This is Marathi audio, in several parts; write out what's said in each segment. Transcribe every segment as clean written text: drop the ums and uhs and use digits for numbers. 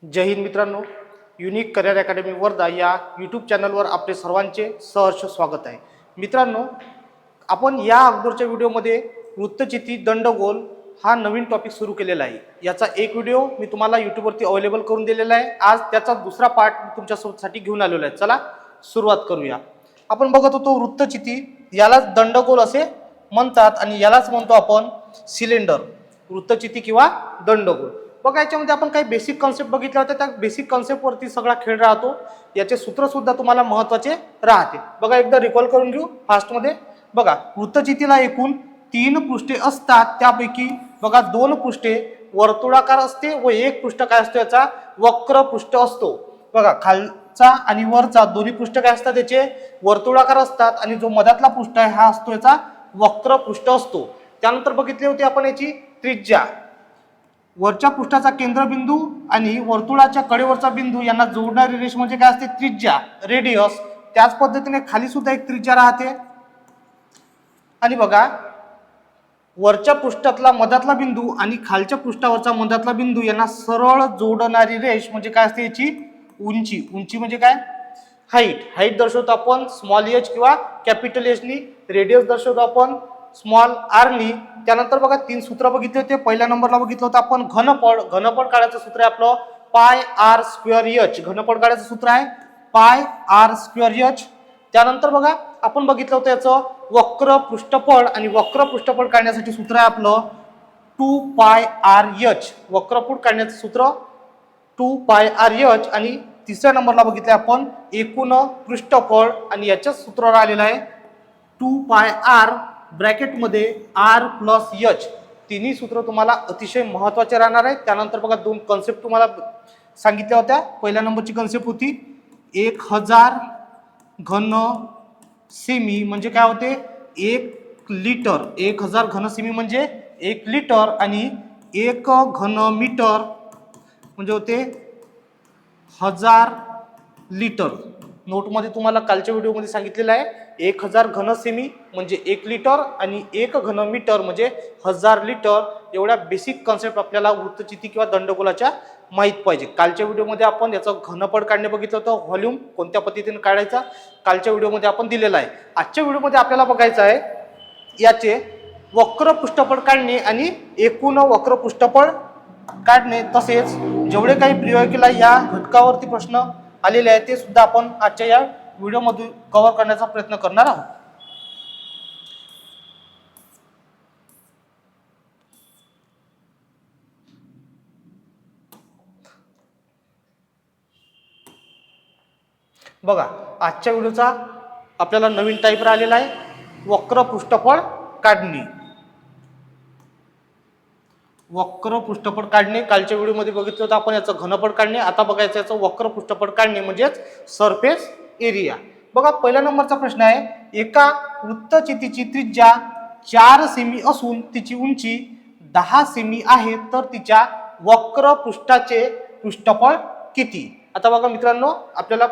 जय हिंद मित्रांनो, युनिक करिअर अकॅडमी वर्धा या यूट्यूब चॅनलवर आपले सर्वांचे सहर्ष स्वागत आहे. मित्रांनो, आपण या अगोदरच्या व्हिडिओमध्ये वृत्तचिती दंडगोल हा नवीन टॉपिक सुरू केलेला आहे. याचा एक व्हिडिओ मी तुम्हाला यूट्यूबवरती अवेलेबल करून दिलेला आहे. आज त्याचा दुसरा पार्ट मी तुमच्यासाठी घेऊन आलेलो आहे. चला सुरुवात करूया. आपण बघत होतो वृत्तचिती, यालाच दंडगोल असे म्हणतात आणि यालाच म्हणतो आपण सिलेंडर, वृत्तचिती किंवा दंडगोल. बघा, याच्यामध्ये आपण काही बेसिक कॉन्सेप्ट बघितले होते. त्या बेसिक कॉन्सेप्टवरती सगळा खेळ राहतो. याचे सूत्र सुद्धा तुम्हाला महत्त्वाचे राहते. बघा, एकदा रिकॉल करून घेऊ फास्टमध्ये. बघा, वृत्तचितीला एकूण 3 पृष्ठे असतात. त्यापैकी बघा 2 पृष्ठे वर्तुळाकार असते व एक पृष्ठ काय असतो, याचा वक्र पृष्ठ असतो. बघा, खालचा आणि वरचा दोन्ही पृष्ठ काय असतात, याचे वर्तुळाकार असतात आणि जो मधातला पृष्ठ आहे हा असतो याचा वक्र पृष्ठ असतो. त्यानंतर बघितले होते आपण याची त्रिज्या. वरच्या पृष्ठाचा केंद्रबिंदू आणि वर्तुळाच्या कडेवरचा बिंदू यांना जोडणारी रेष म्हणजे काय असते, त्रिज्या, रेडियस. त्याच पद्धतीने खाली सुद्धा एक त्रिज्या राहते. आणि बघा, वरच्या पृष्ठातला मधातला बिंदू आणि खालच्या पृष्ठावरचा मधातला बिंदू यांना सरळ जोडणारी रेष म्हणजे काय असते, याची उंची. उंची म्हणजे काय, हाईट. हाईट दर्शवतो आपण स्मॉल एच किंवा कॅपिटल एच नी. रेडियस दर्शवतो आपण स्मॉल आर नी. त्यानंतर बघा 3 सूत्र बघितले होते. पहिल्या नंबरला बघितलं होतं आपण घनपळ. घनपळ काढायचं सूत्र आहे आपलं पाय आर स्क्वेअर एच. घनपळ काढायचं सूत्र आहे पाय आर स्क्वेअर एच. त्यानंतर बघा आपण बघितलं होतं याचं वक्र पृष्ठफळ, आणि वक्र पृष्ठफळ काढण्यासाठी सूत्र आहे आपलं 2 पाय आर एच. वक्रपृष्ठ काढण्याचं सूत्र 2 पाय आर एच. आणि तिसऱ्या नंबरला बघितलं आपण एकूण पृष्ठफळ, आणि याच्याच सूत्रावर आलेलं आहे 2 पाय आर ब्रॅकेटमध्ये आर प्लस एच. तिन्ही सूत्र तुम्हाला अतिशय महत्त्वाचे राहणार आहेत. त्यानंतर बघा 2 कॉन्सेप्ट तुम्हाला सांगितल्या होत्या. पहिल्या नंबरची कॉन्सेप्ट होती 1000 घन सेमी म्हणजे काय होते, 1 लिटर. 1000 घन सेमी म्हणजे 1 लिटर, आणि 1 घन मीटर म्हणजे होते 1000 लिटर. नोटमध्ये तुम्हाला कालच्या व्हिडिओमध्ये सांगितलेलं आहे 1000 घन सेमी म्हणजे 1 लिटर आणि 1 घन मीटर म्हणजे 1000 लिटर. एवढ्या बेसिक कॉन्सेप्ट आपल्याला वृत्तचिती किंवा दंडगोलाच्या माहीत पाहिजे. कालच्या व्हिडिओमध्ये आपण याचं घनपळ काढणे बघितलं होतं. व्हॉल्यूम कोणत्या पद्धतीने काढायचा कालच्या व्हिडिओमध्ये आपण दिलेला आहे. आजच्या व्हिडिओमध्ये आपल्याला बघायचं आहे याचे वक्र पृष्ठफळ काढणे आणि एकूण वक्र पृष्ठफळ काढणे. तसेच जेवढे काही प्रयोगिकेला या घटकावरती प्रश्न आलेले आहेत ते सुद्धा आपण आजच्या या व्हिडिओमधून कव्हर करण्याचा प्रयत्न करणार आहोत. बघा, आजच्या व्हिडिओचा आपल्याला नवीन टाईप राहिलेला आहे वक्र पृष्ठफळ काढणे. वक्र पृष्ठफळ काढणे कालच्या व्हिडिओमध्ये बघितलं होतं आपण याचं घनपळ काढणे. आता बघायचं याचं वक्र पृष्ठफळ काढणे म्हणजेच सरफेस एरिया. बघा, पहिल्या नंबरचा प्रश्न आहे, एका वृत्तचितीची त्रिज्या 4 सेमी असून तिची उंची 10 सेमी आहे, तर तिच्या वक्र पृष्ठाचे पृष्ठफळ किती? आता बघा मित्रांनो, आपल्याला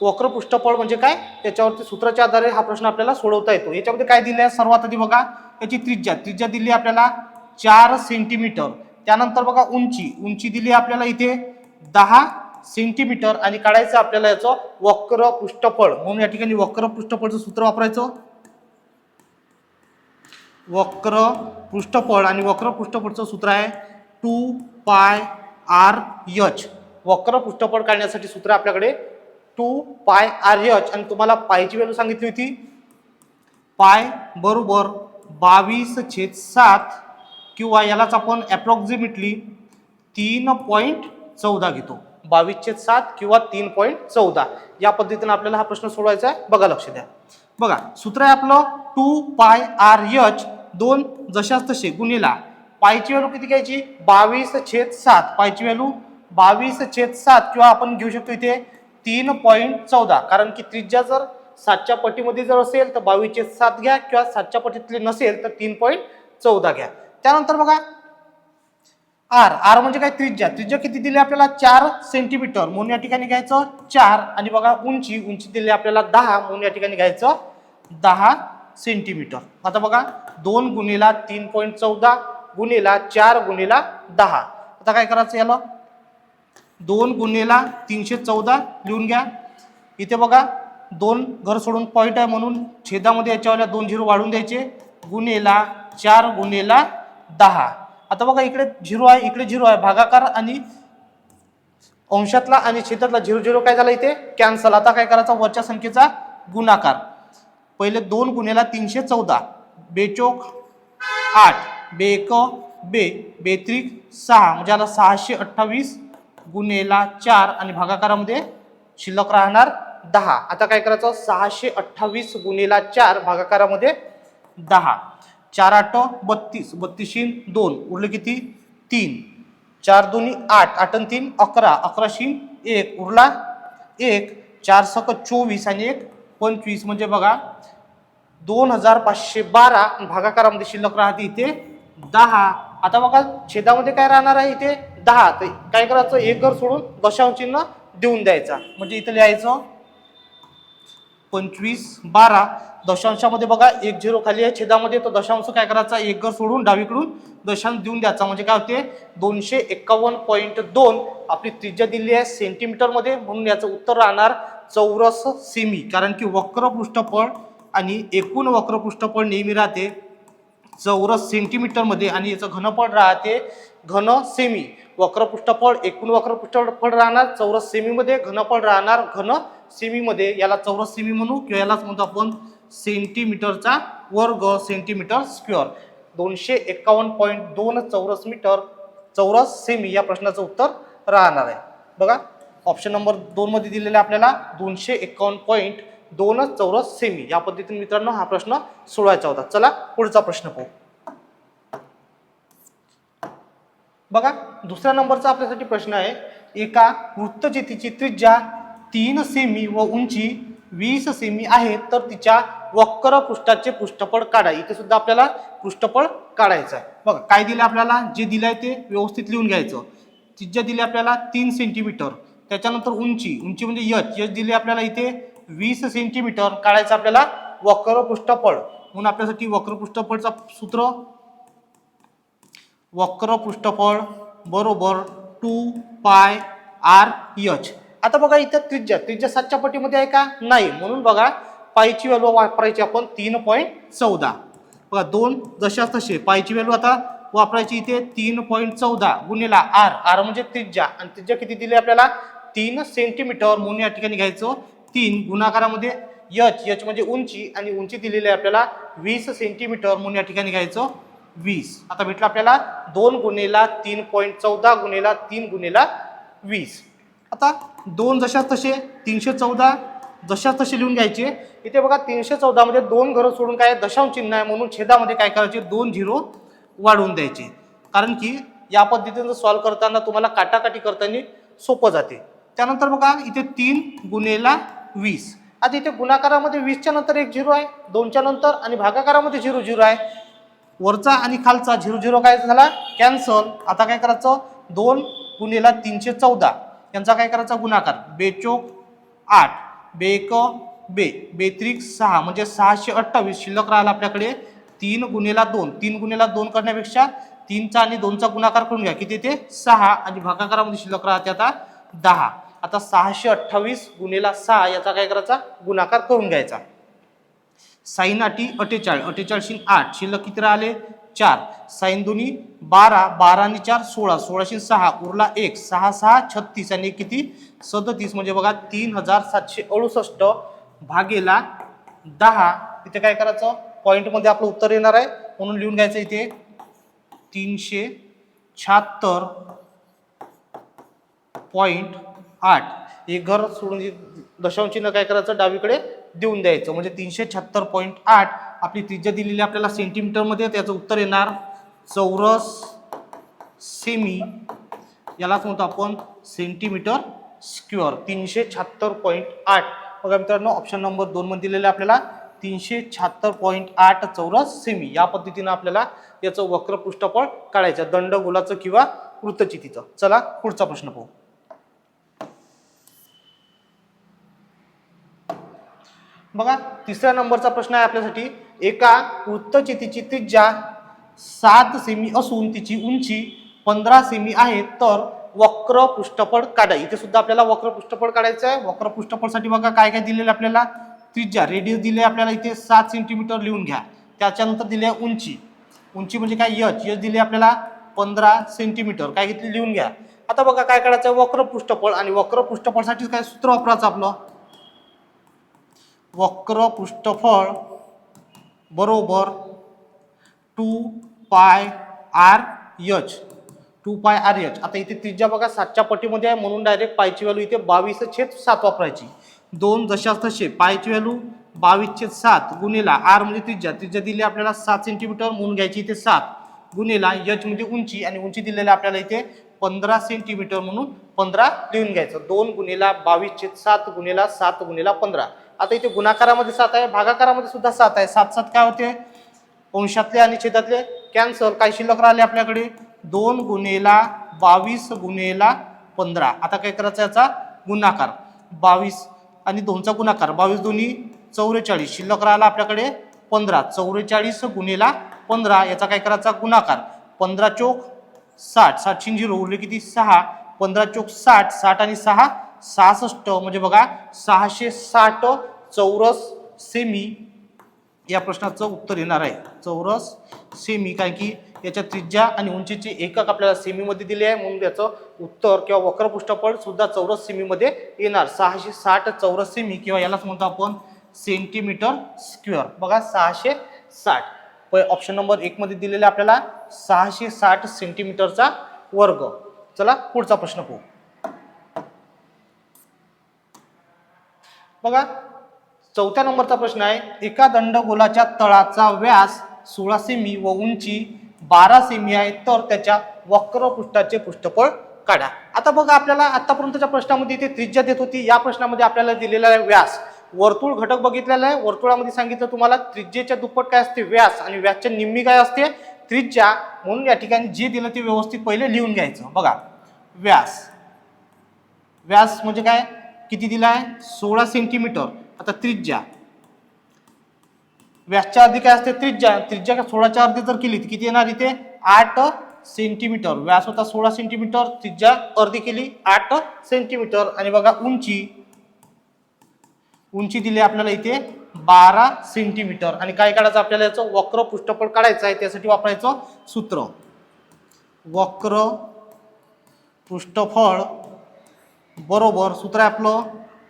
वक्र पृष्ठफळ म्हणजे काय त्याच्यावरती सूत्राच्या आधारे हा प्रश्न आपल्याला सोडवता येतो. याच्यामध्ये काय दिले आहे, सर्वात आधी बघा याची त्रिज्या दिली आपल्याला 4 सेंटीमीटर. त्यानंतर बघा उंची दिली आपल्याला इथे 10 सेंटीमीटर, आणि काढायचं आपल्याला याचं वक्र पृष्ठफळ. म्हणून या ठिकाणी वक्र पृष्ठफळचं सूत्र वापरायचं वक्र पृष्ठफळ, आणि वक्र पृष्ठफळचं सूत्र आहे 2 पाय आर एच. वक्र पृष्ठफळ काढण्यासाठी सूत्र आपल्याकडे 2 पाय आर एच, आणि तुम्हाला पायची व्हॅल्यू सांगितली होती पाय बरोबर 22/7 किंवा यालाच आपण अप्रॉक्सिमेटली 3.14 घेतो. 22/7 किंवा 3.14 या पद्धतीने आपल्याला हा प्रश्न सोडवायचा आहे. बघा, लक्ष द्या. बघा, सूत्र आहे आपलं 2 पाय आर एच 2 जशाच तसे गुणिला पायची व्हॅल्यू किती घ्यायची, 22/7. पायची व्हॅल्यू 22/7 किंवा आपण घेऊ शकतो इथे 3.14, कारण की त्रिज्या जर 7च्या पटीमध्ये जर असेल तर 22/7 घ्या, किंवा 7च्या पटीतले नसेल तर 3.14 घ्या. त्यानंतर बघा आर म्हणजे काय, त्रिज्या किती दिली आपल्याला 4 सेंटीमीटर म्हणून या ठिकाणी घ्यायचं 4. आणि बघा उंची दिली आपल्याला 10 म्हणून या ठिकाणी घ्यायचं 10 सेंटीमीटर. आता बघा 2 गुणिला 3.14 गुणिला 4 गुणिला 10. आता काय करायचं, याला 2 गुणिले 314 लिहून घ्या. इथे बघा 2 घर सोडून पॉईंट आहे म्हणून छेदामध्ये याच्यावाल्या 2 झिरो वाढून द्यायचे. गुणिले 4 गुणिले 10. आता बघा इकडे 0 आहे, इकडे 0 आहे. भागाकार आणि अंशातला आणि छेदातला 0 0 काय झाला इथे कॅन्सल. आता काय करायचा वरच्या संख्येचा गुणाकार. पहिले 2 गुणिले 314 बेचोक 8 बेक बे बेत्रिक 6 म्हणजे आला 628 गुणिले 4 आणि भागाकारामध्ये शिल्लक राहणार 10. आता काय करायचं 628 गुणिले 4 भागाकारामध्ये 10. 4 8 32 32 2 उरले किती 3. 4 2 8 8 3 11 11 1 उरला 1. 4 सक 24 आणि 1 25 म्हणजे बघा 2512 भागाकारामध्ये शिल्लक राहते इथे 10. आता बघा छेदामध्ये काय राहणार आहे इथे 10. तर काय करायचं एक घर सोडून दशांश चिन्ह देऊन द्यायचा. म्हणजे इथे लिहायचं 25 12 दशांशामध्ये बघा 1 0 खाली आहे छेदामध्ये. तो दशांश काय करायचा एक घर सोडून डावीकडून दशांश देऊन द्यायचा. म्हणजे काय होते 251.2. आपली त्रिज्या दिली आहे सेंटीमीटर मध्ये म्हणून याचं उत्तर राहणार चौरस सेमी. कारण की वक्र पृष्ठफळ आणि एकूण वक्र पृष्ठफळ नेहमी राहते चौरस सेंटीमीटर मध्ये आणि याचं घनफळ राहते घन सेमी. वक्र पृष्ठफळ एकूण वक्र पृष्ठफळ राहणार चौरस सेमी मध्ये, घनफळ राहणार घन सेमी मध्ये. याला चौरस सेमी म्हणू किंवा यालाच म्हणतो आपण सेंटीमीटरचा वर्ग सेंटीमीटर स्क्वेअर. 251.2 चौरस मीटर चौरस सेमी या प्रश्नाचं उत्तर राहणार आहे. बघा ऑप्शन नंबर 2 मध्ये दिलेला आपल्याला 251.2 चौरस सेमी. या पद्धतीने मित्रांनो हा प्रश्न सोडवायचा होता. चला पुढचा प्रश्न पाहू. बघा दुसऱ्या नंबरचा आपल्यासाठी प्रश्न आहे. एका वृत्तचित्राची त्रिज्या 3 सेमी व उंची 20 सेमी आहे तर तिच्या वक्र पृष्ठाचे पृष्ठफळ काढा. इथे सुद्धा आपल्याला पृष्ठफळ काढायचं आहे. बघा काय दिलं आपल्याला जे दिलंय ते व्यवस्थित लिहून घ्यायचं. त्रिज्या दिली आपल्याला 3 सेंटीमीटर. त्याच्यानंतर उंची म्हणजे h दिली आपल्याला इथे 20 सेंटीमीटर. काढायचं आपल्याला वक्र पृष्ठफळ. म्हणून आपल्यासाठी वक्र पृष्ठफळचा सूत्र वक्र पृष्ठफळ बरोबर 2 पाय r h. आता बघा इथं त्रिज्या 7च्या पटीमध्ये आहे का नाही. म्हणून बघा पायची व्हॅल्यू वापरायची आपण 3.14. बघा 2 जशाच तसे पायची व्हॅल्यू आता वापरायची इथे 3.14 गुणिले r म्हणजे त्रिज्या. आणि त्रिज्या किती दिली आपल्याला 3 सेंटीमीटर. म्हणून या ठिकाणी घ्यायचं 3 गुणाकारामध्ये h म्हणजे उंची आणि उंची दिलेली आहे आपल्याला 20 सेंटीमीटर. म्हणून या ठिकाणी घ्यायचं 20. आता भेटलं आपल्याला 2 गुणिले 3.14 गुणिले 3 गुणिले 20. आता 2 जशाच तसे 314 जशाच तसे लिहून घ्यायचे. इथे बघा 314 मध्ये 2 घरं सोडून काय दशांश चिन्ह आहे म्हणून छेदामध्ये काय करायचे 2 झिरो वाढवून द्यायचे. कारण की या पद्धतीने सॉल्व करताना तुम्हाला काटाकाटी करताना सोपं जाते. त्यानंतर बघा इथे 3 गुणिले 20. आता इथे गुणाकारामध्ये 20च्या नंतर एक 0 आहे, 2च्या नंतर आणि भागाकारामध्ये 0 0 आहे. वरचा आणि खालचा 0 0 काय झाला कॅन्सल. आता काय करायचं 2 गुणिले 314 यांचा काय करायचा गुणाकार. बेचोक 8 बेक बे बेत्रिक 6 म्हणजे 628 शिल्लक राहिला आपल्याकडे. 3 गुणिले 2 3 गुणिले 2 करण्यापेक्षा 3चा आणि 2चा गुणाकार करून घ्या. किती ते 6 आणि भागाकारामध्ये शिल्लक राहते आता 10. आता 628 गुणिले 6 याचा काय करायचा गुणाकार करून घ्यायचा. साइन 8 48 48 8 शिल्लक किती राहिले 4. साइन 2 12 12 आणि 4 16 16 6 उरला 1 6 6 36 आणि किती 37 म्हणजे बघा 3768 भागेला 10. इथे काय करायचं पॉइंट मध्ये आपलं उत्तर येणार आहे म्हणून लिहून घ्यायचं इथे 376.8. एक घर सोडून दशांश चिन्ह काय करायचं डावीकडे देऊन द्यायचं. म्हणजे 376.8 आपली त्रिज्या दिलेली आपल्याला सेंटीमीटर मध्ये. त्याचं उत्तर येणार चौरस सेमी. यालाच म्हणतो आपण सेंटीमीटर स्क्वेअर. 376.8. बघा मित्रांनो ऑप्शन नंबर 2 मध्ये दिलेलं आपल्याला 376.8 चौरस सेमी. या पद्धतीने आपल्याला याचं वक्र पृष्ठफळ काढायचं दंडगोलाचं किंवा वृत्तचितीचं. चला पुढचा प्रश्न पाहू. बघा तिसऱ्या नंबरचा प्रश्न आहे आपल्यासाठी. एका वृत्तचितीची त्रिज्या 7 सेमी असून तिची उंची 15 सेमी आहे तर वक्र पृष्ठफळ काढा. इथे सुद्धा आपल्याला वक्र पृष्ठफळ काढायचं आहे. वक्र पृष्ठफळासाठी बघा काय काय दिलेलं आपल्याला. त्रिज्या रेडियस दिले आपल्याला इथे 7 सेंटीमीटर लिहून घ्या. त्याच्यानंतर दिले उंची. उंची म्हणजे काय एच दिले आपल्याला 15 सेंटीमीटर काय घेतली लिहून घ्या. आता बघा काय करायचं वक्र पृष्ठफळ आणि वक्र पृष्ठफळासाठी काय सूत्र वापरायचं आपलं. वक्र पृष्ठफळ बरोबर 2πr/h 2πr/h. आता इथे त्रिज्या बघा 7च्या पटीमध्ये आहे म्हणून डायरेक्ट पायची व्हॅल्यू इथे 22/7 वापरायची. 2 जशाच तसे पायची व्हॅल्यू 22/7 गुणिला r म्हणजे त्रिज्या दिली आपल्याला 7 सेंटीमीटर म्हणून घ्यायची इथे 7 गुणिला h म्हणजे उंची आणि उंची दिलेली आपल्याला इथे 15 सेंटीमीटर म्हणून 15 लिहून घ्यायचं. 2 गुणिला 22/7 गुणिला 7 गुणिला 15. आता इथे गुणाकारामध्ये 7 आहे भागाकारामध्ये सुद्धा 7 आहे. 7 7 काय होते अंशातले आणि छेदातले कॅन्सल. काय शिल्लक राहिले आपल्याकडे 2 गुणिला 22 गुणिला 15. आता काय करायचं याचा गुणाकार 22 आणि 2चा गुणाकार 22 दोन्ही 44 शिल्लक राहिला आपल्याकडे 15. 44 गुणिला 15 याचा काय करायचा गुणाकार 15 चोक 60 60 0 उरले किती 6 15 चोक 60 60 आणि 6 66 म्हणजे बघा 660 चौरस सेमी या प्रश्नाचं उत्तर येणार आहे. चौरस सेमी कारण की याच्या त्रिज्या आणि उंचीचे एकक आपल्याला सेमीमध्ये दिले आहे म्हणून याचं उत्तर किंवा वक्र पृष्ठफळ सुद्धा चौरस सेमीमध्ये येणार. 660 चौरस सेमी किंवा यालाच म्हणतो आपण सेंटीमीटर स्क्वेअर. बघा 660 ऑप्शन नंबर 1 मध्ये दिलेला आपल्याला 660 सेंटीमीटरचा वर्ग. चला पुढचा प्रश्न पाहू. बघा 4थ्या नंबरचा प्रश्न आहे. एका दंडगोलाच्या तळाचा व्यास 16 सेमी व उंची 12 सेमी आहे तर त्याच्या वक्रपृष्ठाचे पृष्ठफळ काढा. आता बघा आपल्याला आतापर्यंतच्या प्रश्नामध्ये इथे त्रिज्या देत होती. या प्रश्नामध्ये आपल्याला दिलेला आहे व्यास. वर्तुळ घटक बघितलेला आहे. वर्तुळामध्ये सांगितलं तुम्हाला त्रिज्येच्या दुप्पट काय असते व्यास आणि व्यासच्या निम्मी काय असते त्रिज्या. म्हणून या ठिकाणी जे दिलं ते व्यवस्थित पहिले लिहून घ्यायचं. बघा व्यास म्हणजे काय किती दिलाय 16 सेंटीमीटर. आता त्रिज्या व्यासच्या अर्धी काय असते त्रिज्या 16च्या अर्धी जर केली तर किती येणार इथे 8 सेंटीमीटर. व्यास होता 16 सेंटीमीटर त्रिज्या अर्धी केली 8 सेंटीमीटर. आणि बघा उंची दिली आपल्याला इथे 12 सेंटीमीटर. आणि काय काढायचं आपल्याला याचं वक्र पृष्ठफळ काढायचं आहे. त्यासाठी वापरायचं सूत्र वक्र पृष्ठफळ बरोबर सूत्र आहे आपलं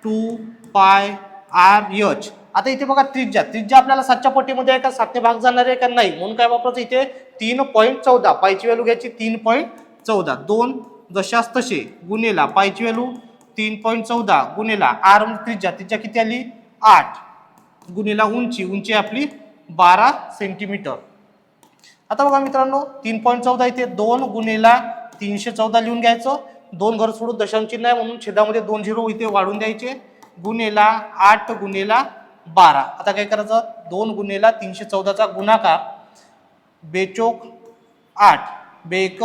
2πr/h. आता इथे बघा त्रिज्या आपल्याला 7च्या पटीमध्ये आहे का 7ने भाग जाणार आहे का नाही म्हणून काय वापरायचं इथे 3.14 पायची व्हॅल्यू घ्यायची 3.14 2 जशास तसे गुणिला पायची व्हॅल्यू 3.14 गुणिला r त्रिज्या किती आली 8 गुणिला उंची आपली 12 सेंटीमीटर. आता बघा मित्रांनो 3.14 इथे 2 गुणिला 314 लिहून घ्यायचं. 2 घर सोडून दशांश चिन्ह आहे म्हणून छेदामध्ये 2 0 इथे वाढून द्यायचे गुणिला 8 गुणिला 12. आता काय करायचं 2 गुणिला 314चा गुणाकार बेचोक 8 बेक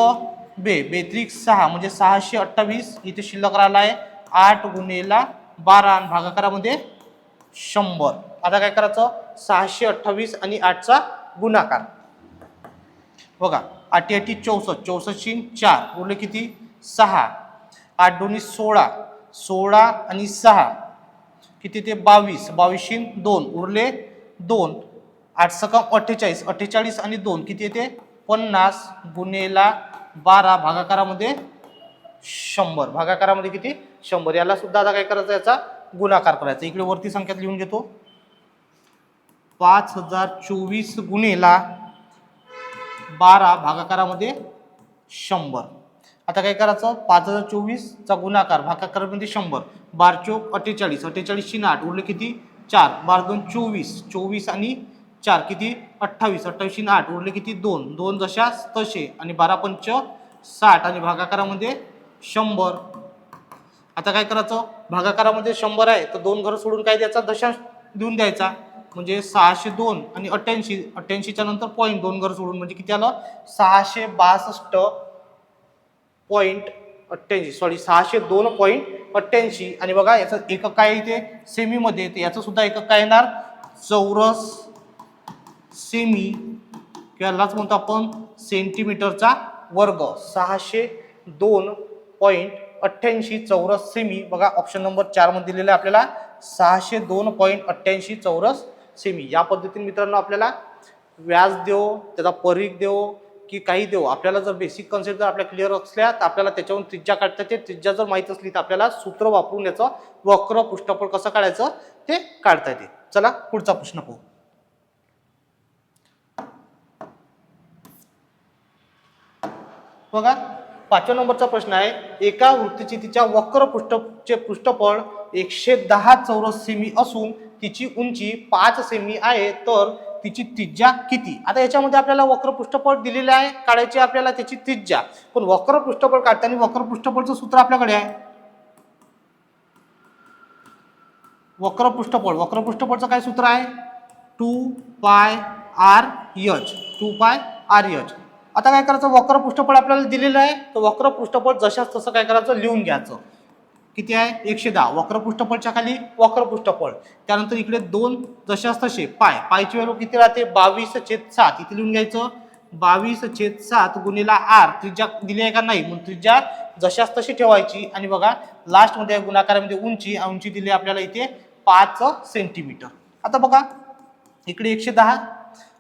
बेत्रिक 6 म्हणजे 628 इथे शिल्लक राहिला आहे 8 गुणिला 12 आणि भागाकारामध्ये 100. आता काय करायचं 628 आणि 8चा गुणाकार. बघा 8 8 64 64 4 उरले किती 6 8 2 16 16 आणि 6 किती ते 22 22 2 उरले 2 8 सकम 48 48 आणि 2 किती येते 50 गुणिला 12 भागाकारामध्ये 100 भागाकारामध्ये किती 100. याला सुद्धा आता काय करायचं याचा गुणाकार करायचा. इकडे वरती संख्यात लिहून घेतो 5024 गुणिला 12 भागाकारामध्ये 100. आता काय करायचं 5024चा गुणाकार भागाकारामध्ये 100 12 चोक 48 48 8 उरले किती 4 12 2 24 24 आणि 4 किती 28 28 8 उरले किती 2 2 जशास तसे आणि 12 पंच 60 आणि भागाकारामध्ये 100. आता काय करायचं भागाकारामध्ये 100 आहे तर 2 घर सोडून काय द्यायचा दशांश देऊन द्यायचा म्हणजे 602 आणि 88 88च्या नंतर पॉईंट 2 घर सोडून म्हणजे किती आलं 602.88 आणि बघा याचं एकक काय इथे सेमी मध्ये तर याचं सुद्धा एकक काय येणार चौरस सेमी किंवा यालाच म्हणतो आपण सेंटीमीटरचा वर्ग. 602 602.88 चौरस सेमी. बघा ऑप्शन नंबर 4 मध्ये दिलेलं आहे आपल्याला 602.88 चौरस सेमी. या पद्धतीने मित्रांनो आपल्याला व्यास देव, त्याचा परीघ देव की काही देव, आपल्याला जर बेसिक कन्सेप्ट जर आपल्या क्लिअर असल्या तर आपल्याला त्याच्यावरून त्रिज्या काढता येते. त्रिज्या जर माहित असली तर आपल्याला सूत्र वापरून याचं वक्र पृष्ठफळ कसं काढायचं ते काढता येते. चला पुढचा प्रश्न पाहू. बघा 5व्या नंबरचा प्रश्न आहे, एका वृत्तचितीच्या वक्र पृष्ठचे पृष्ठफळ 110 चौरस सेमी असून तिची उंची 5 सेमी आहे, तर तिची त्रिज्या किती? आता याच्यामध्ये आपल्याला वक्र पृष्ठफळ दिलेले आहे, काढायची आपल्याला त्याची त्रिज्या. पण वक्र पृष्ठफळ काढताना वक्र पृष्ठफळचं सूत्र आपल्याकडे आहे. वक्र पृष्ठफळचं काय सूत्र आहे? 2πr/h. 2πr/h. आता काय करायचं, वक्र पृष्ठफळ आपल्याला दिलेलं आहे, तर वक्र पृष्ठफळ जशाच तसं काय करायचं, लिहून घ्यायचं. किती आहे? 110. वक्र पृष्ठफळच्या खाली वक्र पृष्ठफळ, त्यानंतर इकडे 2 जशाच तसे पायची व्हॅल्यू किती राहते? 22/7. इथे लिहून घ्यायचं 22/7 गुणिला r. त्रिज्या दिली आहे का नाही, म्हणून त्रिज्या जशाच तशी ठेवायची. आणि बघा लास्ट मध्ये गुणाकारामध्ये उंची दिली आपल्याला इथे 5 सेंटीमीटर. आता बघा इकडे 110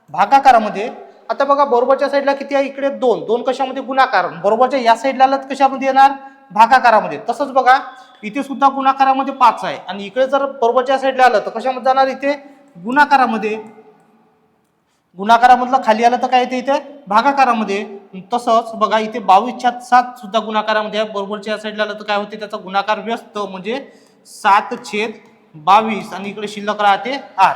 भागाकारामध्ये. आता बघा बरोबरच्या साईडला किती आहे? इकडे 2 कशामध्ये? गुणाकार. बरोबरच्या या साईडला आलं तर कशामध्ये येणार? भागाकारामध्ये. तसंच बघा इथे सुद्धा गुणाकारामध्ये 5 आहे, आणि इकडे जर बरोबरच्या साईडला आलं तर कशामध्ये जाणार? इथे गुणाकारामध्ये. गुणाकारामधलं खाली आलं तर काय येते? इथे भागाकारामध्ये. तसंच बघा इथे 22/7 सुद्धा गुणाकारामध्ये आहे, बरोबरच्या साईडला आलं तर काय होते? त्याचा गुणाकार व्यस्त म्हणजे 7/22, आणि इकडे शिल्लक राहते r.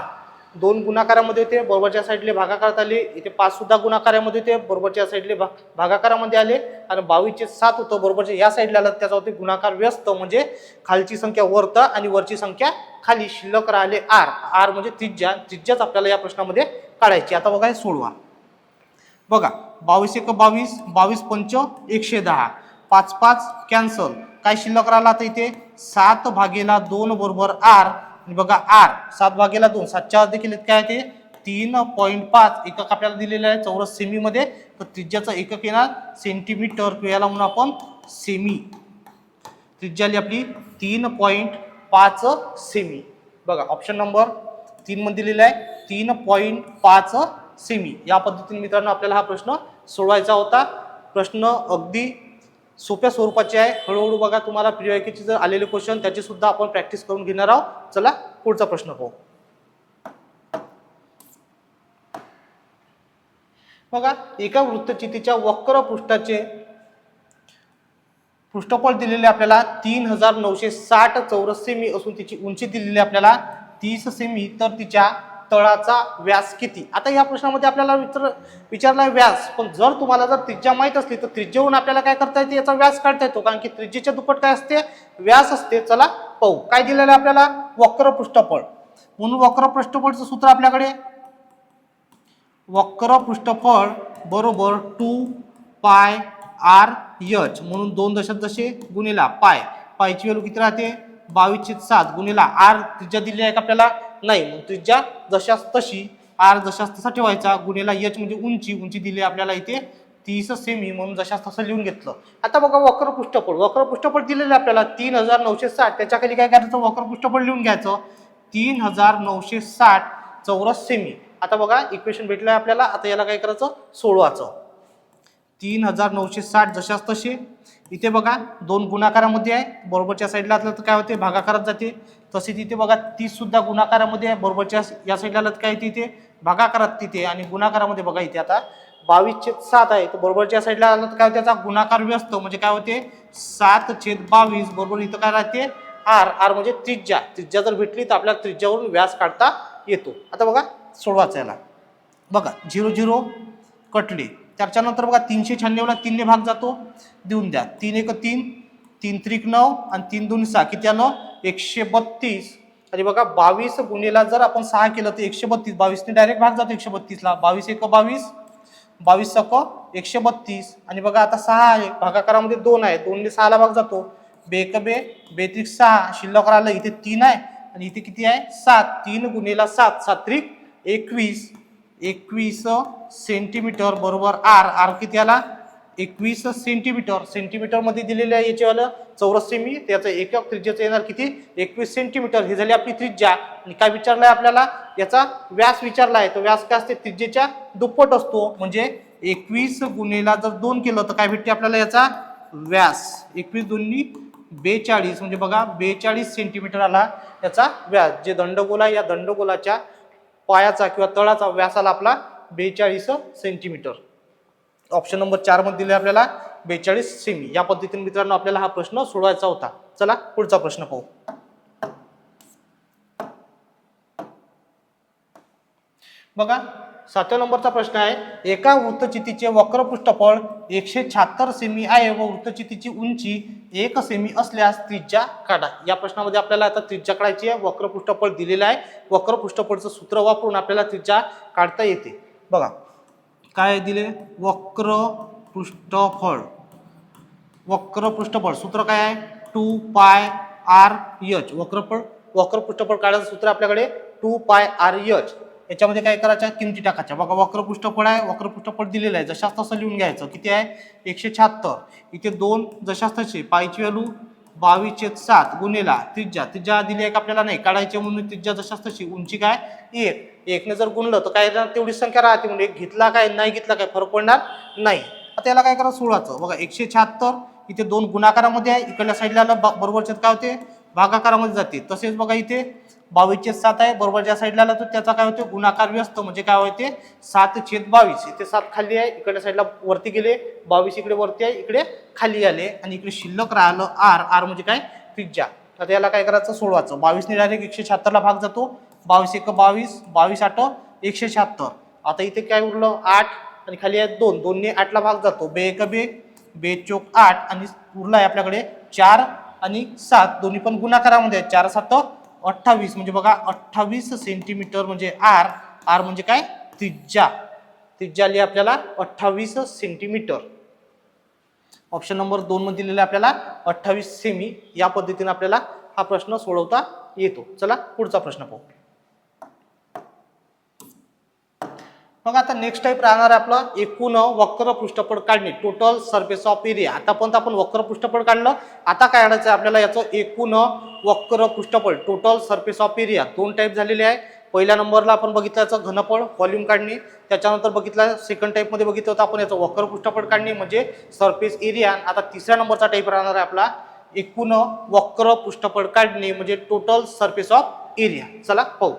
2 गुणाकारामध्ये होते, बरोबरच्या साईडले भागाकारात आले. इथे 5 सुद्धा गुणाकारामध्ये होते, बरोबरच्या साईडले भागाकारामध्ये आले. आणि 22/7 होतं, बरोबरच्या या साईडला आलं त्याचा होते गुणाकार व्यस्त म्हणजे खालची संख्या वरत आणि वरची संख्या खाली. शिल्लक राहिले r म्हणजे त्रिज्याच आपल्याला या प्रश्नामध्ये काढायची. आता बघा हे सोडवा. बघा 22×1 = 22, 22×5 = 110. 5 कॅन्सल. काय शिल्लक राहिला आता इथे? 7/2 बरोबर r. आणि बघा r 7/2, 7च्या अर्धे केलेत काय ते? 3.5 एकक आपल्याला दिलेलं आहे चौरस सेमी मध्ये. तर त्रिज्याचं एकक येणार सेंटीमीटर, किंवा याला म्हणून आपण सेमी. त्रिज्या आली आपली 3.5 सेमी. बघा ऑप्शन नंबर 3 मध्ये दिलेला आहे 3.5 सेमी. या पद्धतीने मित्रांनो आपल्याला हा प्रश्न सोडवायचा होता. प्रश्न अगदी सोप्या स्वरूपाचे आहे. हळूहळू बघा तुम्हाला प्रियवाक्याचे जर आलेले क्वेश्चन त्याची सुद्धा आपण प्रॅक्टिस करून घेणार आहोत. चला पुढचा प्रश्न पाहू. बघा एका वृत्तचितीच्या वक्र पृष्ठाचे पृष्ठफळ दिलेले आपल्याला 3960 चौरस सेमी असून तिची उंची दिलेली आपल्याला 30 सेमी, तर तिच्या तळाचा व्यास किती? आता या प्रश्नामध्ये आपल्याला विचारला व्यास, पण जर तुम्हाला जर त्रिज्या माहित असली तर त्रिज्येवरून आपल्याला काय करता येते? याचा व्यास काढता येतो, कारण की त्रिज्येच्या दुप्पट काय असते? व्यास असते. चला पाहू. काय दिलेलं आहे आपल्याला? वक्र पृष्ठफळ. म्हणून वक्र पृष्ठफळचं सूत्र आपल्याकडे वक्र पृष्ठफळ बरोबर 2πr/h. म्हणून 2 दशे गुणिला पायची व्हॅल्यू किती राहते? 22/7 गुणिला r. त्रिज्या दिली आहे का आपल्याला? नाही, मग त्रिज्या जशाच तशी r जशाच तसा ठेवायचा गुणिला h म्हणजे उंची दिली आपल्याला इथे 30 सेमी, म्हणून जशाच तसं लिहून घेतलं. आता बघा वक्र पृष्ठफळ दिलेलं आपल्याला 3960. त्याच्या खाली काय करायचं? वक्र पृष्ठफळ लिहून घ्यायचं 3960 चौरस सेमी. आता बघा इक्वेशन भेटलंय आपल्याला. आता याला काय करायचं? सोडवायचं. 3960 जशाच तसे. इथे बघा 2 गुणाकारामध्ये आहे, बरोबरच्या साईडला असलं तर काय होते? भागाकारात जाते. तसेच इथे बघा 30 सुद्धा गुणाकारामध्ये आहे, बरोबरच्या या साईडला आलं तर काय येते? इथे भागाकारात तिथे. आणि गुणाकारामध्ये बघा इथे आता 22/7 आहे, तर बरोबरच्या साईडला आलं तर काय होते? त्याचा गुणाकार व्यस्त म्हणजे काय होते? 7/22 बरोबर इथं काय राहते? r म्हणजे त्रिज्या जर भेटली तर आपल्याला त्रिज्यावरून व्यास काढता येतो. आता बघा सोडवायचं याला. बघा 0 0 कटले. त्याच्यानंतर बघा 396 ला 3 ने भाग जातो, देऊन द्या. 3 1 3, 3 3 9 आणि 3 2 6 किती आलं? 132. आणि बघा 22 गुणिला जर आपण 6 केलं तर 132. 22 ने डायरेक्ट भाग जातो 132 ला. 22 1 22, 22 1 132. आणि बघा आता 6 आहे, भागाकारामध्ये 2 आहे, 2 ने 6 ला भाग जातो. 2 1 2, 2 3 6. शिल्लक राहिलं इथे 3 आहे आणि इथे किती आहे? 7. 3 गुणिला 7, 7 3 21. 21 सेंटीमीटर बरोबर r किती आला? 21 सेंटीमीटर, सेंटीमीटर मध्ये दिलेलं आहे याच्यावालं चौरस सेमी, त्याचं एकक त्रिज्याचं येणार किती 21 सेंटीमीटर. ही झाली आपली त्रिज्या. आणि काय विचारलंय आपल्याला, याचा व्यास विचारलाय. तो व्यास काय असते, त्रिज्येच्या दुप्पट असतो. म्हणजे 21 गुणिला जर 2 केलं तर काय भेटते आपल्याला याचा व्यास, 21 दूनी 42 म्हणजे बघा 42 सेंटीमीटर आला याचा व्यास. जे दंडगोल आहे या दंडगोलाच्या पायाचा किंवा तळाचा व्यास आला आपला 42 सेंटीमीटर. ऑप्शन नंबर 4 मध्ये दिले आपल्याला 42 सेमी. या पद्धतीने मित्रांनो आपल्याला हा प्रश्न सोडवायचा होता. चला पुढचा प्रश्न पाहू. बघा 7व्या नंबरचा प्रश्न आहे, एका वृत्तचितीचे वक्र पृष्ठफळ 176 सेमी आहे व वृत्तचितीची उंची 1 सेमी असल्यास त्रिज्या काढा. या प्रश्नामध्ये आपल्याला आता त्रिज्या काढायची आहे. वक्र पृष्ठफळ दिलेलं आहे. वक्र पृष्ठफळचं सूत्र वापरून आपल्याला त्रिज्या काढता येते. बघा काय दिले, वक्र पृष्ठफळ, वक्र पृष्ठफळ सूत्र काय आहे 2 पाय आर एच. वक्र पृष्ठफळ काढायचं सूत्र आपल्याकडे 2 पाय आर एच. याच्यामध्ये काय करायचं, किमती टाकायच्या. बघा वक्र पृष्ठफळ आहे, वक्र पृष्ठफळ दिलेलं आहे, जशास तसं लिहून घ्यायचं. किती आहे 176. इथे 2 जशास तसे, पायची व्हॅल्यू 22/7 गुणिला त्रिज्या, त्रिज्या दिली आहे का आपल्याला नाही काढायची म्हणून त्रिज्या जशास तशी, उंची काय 1. 1 ने जर गुणलं तर काय तेवढी संख्या राहते, म्हणजे 1 घेतला काय नाही घेतला काय फरक पडणार नाही. आता याला काय करा सोडवायचं. बघा 176 इथे 2 गुणाकारामध्ये आहे, इकडल्या साईडला बरोबरचे काय होते भागाकारामध्ये जाते. तसेच बघा इथे 22/7 आहे, बरोबर ज्या साईडला आला तर त्याचा काय होते गुणाकार व्यस्त, म्हणजे काय होते 7/22. इथे 7 खाली आहे, इकडल्या साईडला वरती गेले, 22 इकडे वरती आहे, इकडे खाली आले आणि इकडे शिल्लक राहिलं आर. आर म्हणजे काय त्रिज्या. आता याला काय करायचं सोडवायचं. 22 ने डायरेक्ट 176 ला भाग जातो, 22 1 22, 22 8 176. आता इथे काय उरलं 8 आणि खाली आहे 2, 2 ने 8 ला भाग जातो, बे 1 बे, बे चोक 8 आणि उरला आहे आपल्याकडे 4 आणि 7, दोन्ही पण गुणाकारामध्ये आहे. 4 7 28 म्हणजे बघा 28 सेंटीमीटर म्हणजे आर. आर म्हणजे काय त्रिज्या. त्रिज्या आली आपल्याला 28 सेंटीमीटर. ऑप्शन नंबर 2 मध्ये दिलेला आपल्याला 28 सेमी. या पद्धतीने आपल्याला हा प्रश्न सोडवता येतो. चला पुढचा प्रश्न पाहू. मग आता नेक्स्ट टाइप राहणार आहे आपला एकूण वक्र पृष्ठफळ काढणे, टोटल सरफेस ऑफ एरिया. आतापर्यंत आपण वक्र पृष्ठफळ काढलं, आता काय काढायचं आहे आपल्याला याचं एकूण वक्र पृष्ठफळ, total surface of area. 2 type झालेले आहे. पहिल्या नंबरला आपण बघितलं याचं घनफळ व्हॉल्यूम काढणे, त्याच्यानंतर बघितलं सेकंड टाइप मध्ये बघितलं होतं आपण याचं वक्र पृष्ठफळ काढणे म्हणजे सरफेस एरिया. आता तिसऱ्या नंबरचा टाइप राहणार आहे आपला एकूण वक्र पृष्ठफळ काढणे म्हणजे टोटल सरफेस ऑफ एरिया. चला पाहू.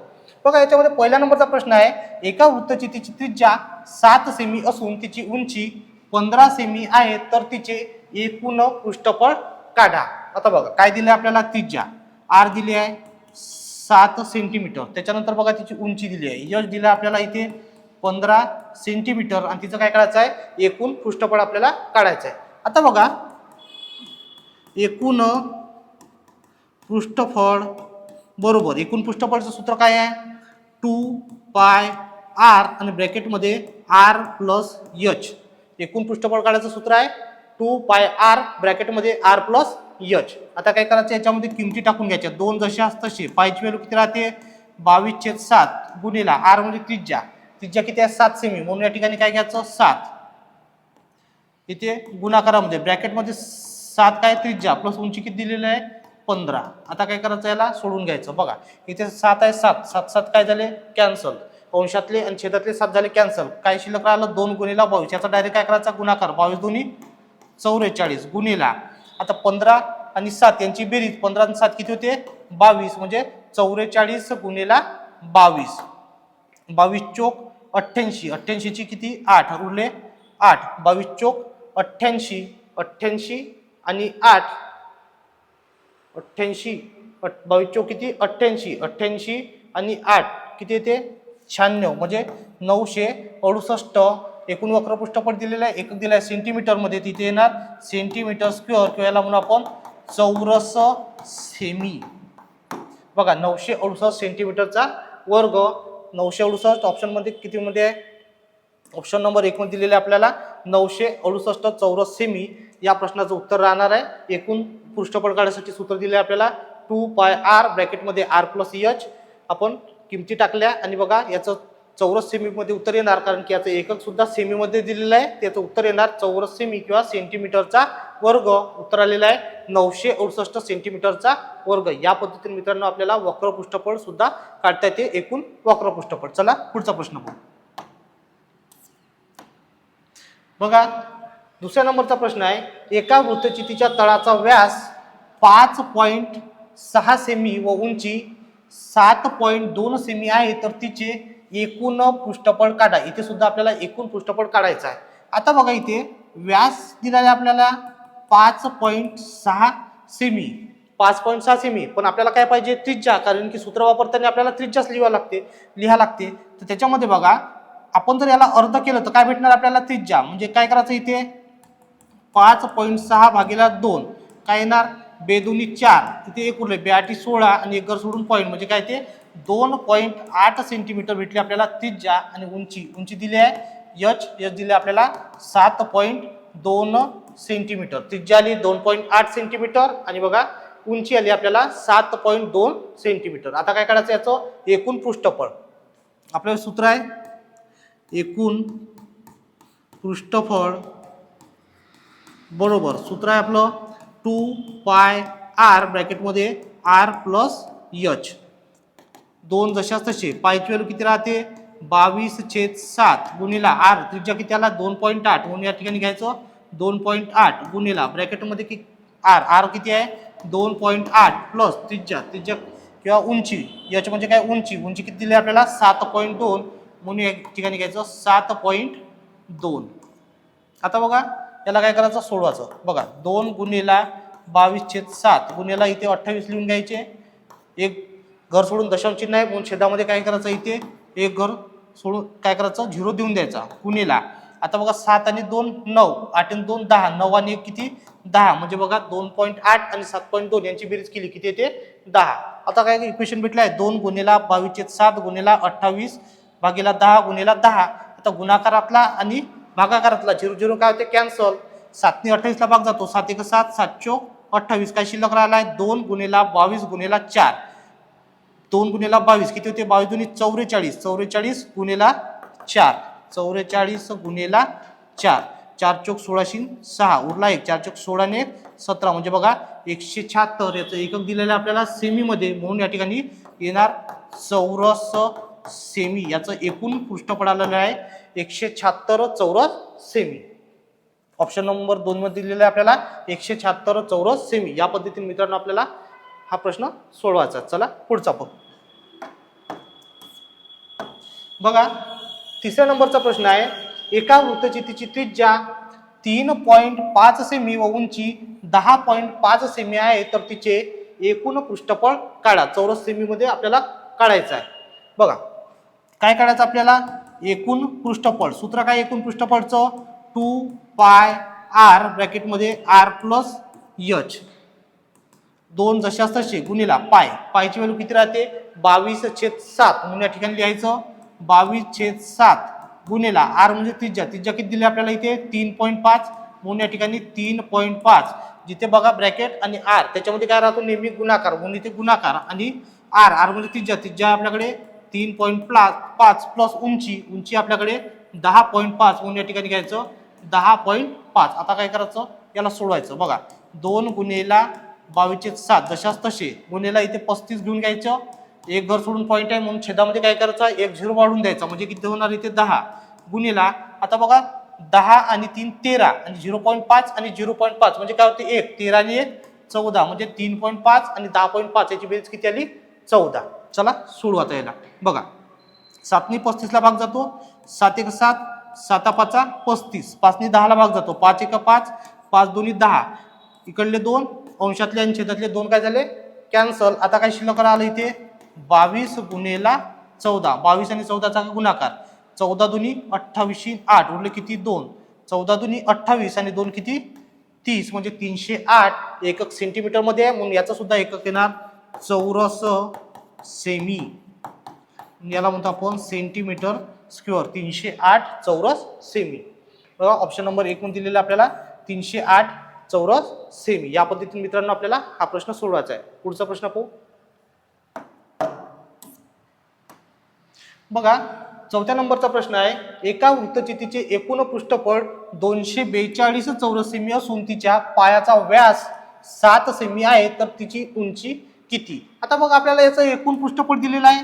बघा याच्यामध्ये पहिल्या नंबरचा प्रश्न आहे, एका वृत्तचितीची त्रिज्या 7 सेमी असून तिची उंची 15 सेमी आहे, तर तिचे एकूण पृष्ठफळ काढा. आता बघा काय दिले आपल्याला, त्रिज्या आर दिली आहे 7 सेंटीमीटर, त्याच्यानंतर बघा तिची उंची दिली आहे यश दिला आपल्याला इथे 15 सेंटीमीटर आणि तिचं काय करायचं आहे एकूण पृष्ठफळ आपल्याला काढायचं आहे. आता बघा एकूण पृष्ठफळ बरोबर एकूण पृष्ठफळचं सूत्र काय आहे 2 पाय आर आणि ब्रॅकेटमध्ये आर प्लस एच. एकूण पृष्ठफळ काढायचं सूत्र आहे 2 पाय आर ब्रॅकेटमध्ये आर प्लस एच. आता काय करायचं याच्यामध्ये किमती टाकून घ्यायच्या, 2 जशा तसे. पायची व्हॅल्यू किती राहते 22/7 गुणिला आर म्हणजे त्रिज्या, त्रिज्या किती आहे 7 सेमी म्हणून या ठिकाणी काय घ्यायचं 7. इथे गुणाकारामध्ये ब्रॅकेटमध्ये 7 काय त्रिज्या प्लस उंची किती दिलेली आहे 15. आता काय करायचं याला सोडून घ्यायचं. बघा इथे 7 आहे 7 7 7 काय झाले कॅन्सल, अंशातले आणि छेदातले 7 झाले कॅन्सल. काय शिल्लक राहिलं 2 गुणिला 22. याचा डायरेक्ट काय करायचा गुणाकार 22 2 44 गुणिला आता 15 आणि 7 यांची बेरीज 15 आणि 7 किती होते 22 म्हणजे 44 गुणिला 22. 22 चोक 88, 88 ची किती 8 उरले 8, 22 चोक 88, 88 आणि 8 88, 22 चोक किती 88, 88 आणि 8 किती येते 96 म्हणजे 968. एकूण वक्र पृष्ठफळ दिलेलं आहे, एकक दिला आहे सेंटीमीटर मध्ये, तिथे येणार सेंटीमीटर स्क्वेअर किंवा याला म्हणून आपण चौरस सेमी. बघा 968 सेंटीमीटरचा वर्ग. 968 ऑप्शन मध्ये किती मध्ये आहे, ऑप्शन नंबर 1 मध्ये दिलेले आपल्याला 968 चौरस सेमी. या प्रश्नाचं उत्तर राहणार आहे. एकूण पृष्ठफळ काढण्यासाठी सूत्र दिले आपल्याला 2 पाय आर ब्रॅकेटमध्ये आर प्लस एच. आपण किमती टाकल्या आणि बघा याचं चौरस सेमीमध्ये उत्तर येणार, कारण की याचं एकक सुद्धा सेमीमध्ये दिलेलं आहे. त्याचं उत्तर येणार चौरस सेमी किंवा सेंटीमीटरचा वर्ग. उत्तर आलेलं आहे 968 सेंटीमीटरचा वर्ग. या पद्धतीने मित्रांनो आपल्याला वक्रपृष्ठफळ सुद्धा काढता येते, एकूण वक्रपृष्ठफळ. चला पुढचा प्रश्न पाहू. बघा दुसऱ्या नंबरचा प्रश्न आहे, एका वृत्तचितीच्या तळाचा व्यास 5.6 सेमी व उंची 7.2 सेमी आहे, तर तिचे एकूण पृष्ठफळ काढा. इथे सुद्धा आपल्याला एकूण पृष्ठफळ काढायचं आहे. आता बघा इथे व्यास दिलेला आपल्याला 5.6 सेमी, 5.6 सेमी, पण आपल्याला काय पाहिजे त्रिज्या, कारण की सूत्र वापरताना आपल्याला त्रिज्याच लिहा लागते. तर त्याच्यामध्ये बघा आपण जर याला अर्ध केलं तर काय भेटणार आपल्याला त्रिज्या. म्हणजे काय करायचं इथे 5.6 भागीला 2 काय येणार, बेदुनी 4, इथे एक उरले, बेआठी 16 आणि एक घर सोडून पॉईंट, म्हणजे काय ते 2.8 सेंटीमीटर भेटली आपल्याला त्रिज्या. आणि उंची दिली आहे एच दिली आपल्याला 7.2 सेंटीमीटर. त्रिज्या आली 2.8 सेंटीमीटर आणि बघा उंची आली आपल्याला 7.2 सेंटीमीटर. आता काय करायचं याचं एकूण पृष्ठफळ. आपल्याला सूत्र आहे एकूण पृष्ठफळ बरोबर सूत्र आहे आपलं 2πr ब्रॅकेटमध्ये r प्लस h. 2 जशाच तसे, पायची व्हॅल्यू किती राहते 22/7 गुणिला r, त्रिज्या किती आला 2.8, म्हणून या ठिकाणी घ्यायचं 2.8 गुणिला ब्रॅकेटमध्ये की r किती आहे 2.8 प्लस त्रिज्या किंवा उंची, h म्हणजे काय उंची किती दिली आपल्याला 7.2, म्हणून या ठिकाणी घ्यायचं 7.2. आता बघा याला काय करायचं सोडवायचं. बघा 2 गुणिला 22/7 गुणिला इथे 28 लिहून घ्यायचे. एक घर सोडून दशांश चिन्ह आहे, म्हणून छेदामध्ये काय करायचं इथे एक घर सोडून काय करायचं 0 देऊन द्यायचा गुणिला. आता बघा 7 आणि 2 9, 8 आणि 2 10, 9 आणि 1 किती 10, म्हणजे बघा 2.8 आणि 7.2 यांची बेरीज केली किती येते 10. आता काय इक्वेशन भेटलं आहे 2 गुणिला 22/7 गुणिला 28 भागीला 10 गुणिला 10. आता गुणाकारातला आणि भागाकारातला 0 काय होते कॅन्सल. 7 ने 28 ला भाग जातो, 7 1 7, 7 चोक 28, काय शिल्लक राहिला आहे 2 गुणिला 22 गुणिला 4, 2 गुणिला 22 किती होते 22 दुनी 44, 44 गुणिला 4, 44 गुणिला 4, 4 चोक 16 6 उरला 1, 4 चोक 16 ने 17, म्हणजे बघा 176. याचं एकक दिलेलं आपल्याला सेमी मध्ये, म्हणून या ठिकाणी येणार चौरस सेमी. याचं एकूण पृष्ठफळ आलेलं आहे 176 चौरस सेमी. ऑप्शन नंबर 2 मध्ये दिलेलं आहे आपल्याला 176 चौरस सेमी. या पद्धतीने मित्रांनो आपल्याला हा प्रश्न सोडवायचा. चला पुढचा पाहू. बघा तिसऱ्या नंबरचा प्रश्न आहे, एका वृत्तचितीची त्रिज्या 3.5 सेमी व उंची 10.5 सेमी आहे, तर तिचे एकूण पृष्ठफळ काढा. चौरस सेमी मध्ये आपल्याला काढायचं आहे. बघा काय काढायचं आपल्याला एकूण पृष्ठफळ. सूत्र काय एकूण पृष्ठफळचं 2πr ब्रॅकेटमध्ये r प्लस h, 2 जशाच तसे गुणिला पायची व्हॅल्यू किती राहते 22/7, म्हणून या ठिकाणी लिहायचं 22/7 गुणिला r म्हणजे त्रिज्या किती दिली आपल्याला इथे 3.5, म्हणून या ठिकाणी 3.5. जिथे बघा ब्रॅकेट आणि r त्याच्यामध्ये काय राहतो नेहमी गुणाकार, म्हणून इथे गुणाकार आणि r म्हणजे त्रिज्या आपल्याकडे 3.5 प्लस उंची आपल्याकडे 10.5, म्हणून या ठिकाणी घ्यायचं 10.5. आता काय करायचं याला सोडवायचं. बघा 2 गुणिला 22/7 जशाच तसे गुणिला इथे 35 घेऊन घ्यायचं. एक घर सोडून पॉईंट आहे, म्हणून छेदामध्ये काय करायचं 1 0 वाढून द्यायचा, म्हणजे किती होणार इथे 10 गुणिला. आता बघा 10 आणि 3 13 आणि 0.5 आणि 0.5 म्हणजे काय होते 1, 13 आणि 1 14, म्हणजे 3.5 आणि 10.5 याची बेरीज किती आली 14. चला सोडवता याला. बघा 7 ने 35 ला भाग जातो, 7 1 7, 7 5 35, 5 ने 10 ला भाग जातो, 5 1 5, 5 2 10, इकडले 2 अंशातले आणि छेदातले 2 काय झाले कॅन्सल. आता काय शिल्लक राहिलं इथे 22 गुणिला 14, 22 आणि 14चा गुणाकार, 14 दुनी 28 8 उरले किती 2, 14 दुनी 28 आणि 2 किती 30, म्हणजे 308 एकक सेंटीमीटर मध्ये आहे, म्हणून याचा सुद्धा एकक येणार चौरस सेमी. याला म्हणतो आपण सेंटीमीटर स्क्वेअर. 308 चौरस सेमी. बघा ऑप्शन नंबर 1 मध्ये दिलेला आपल्याला 308 चौरस सेमी. या पद्धतीने मित्रांनो आपल्याला हा प्रश्न सोडवायचा आहे. पुढचा प्रश्न पाहू. बघा चौथ्या नंबरचा प्रश्न आहे, एका वृत्तचितीचे एकूण पृष्ठफळ 242 चौरस सेमी असून तिच्या पायाचा व्यास 7 सेमी आहे, तर तिची उंची किती? आता बघा आपल्याला याचं एकूण पृष्ठफळ दिलेलं आहे.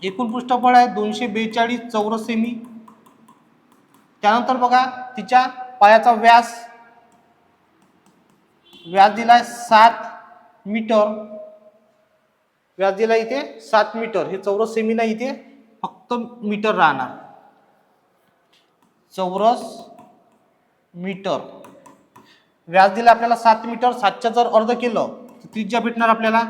एकूण पृष्ठफळ आहे 242 चौरस सेमी. त्यानंतर बघा तिच्या पायाचा व्यास दिलाय 7 मीटर. व्यास दिला इथे 7 मीटर. हे चौरस सेमी नाही, इथे फक्त मीटर राहणार. चौरस मीटर. व्यास दिला आपल्याला 7 मीटर. 7च्या जर अर्ध केलं तर त्रिज्या भेटणार आपल्याला.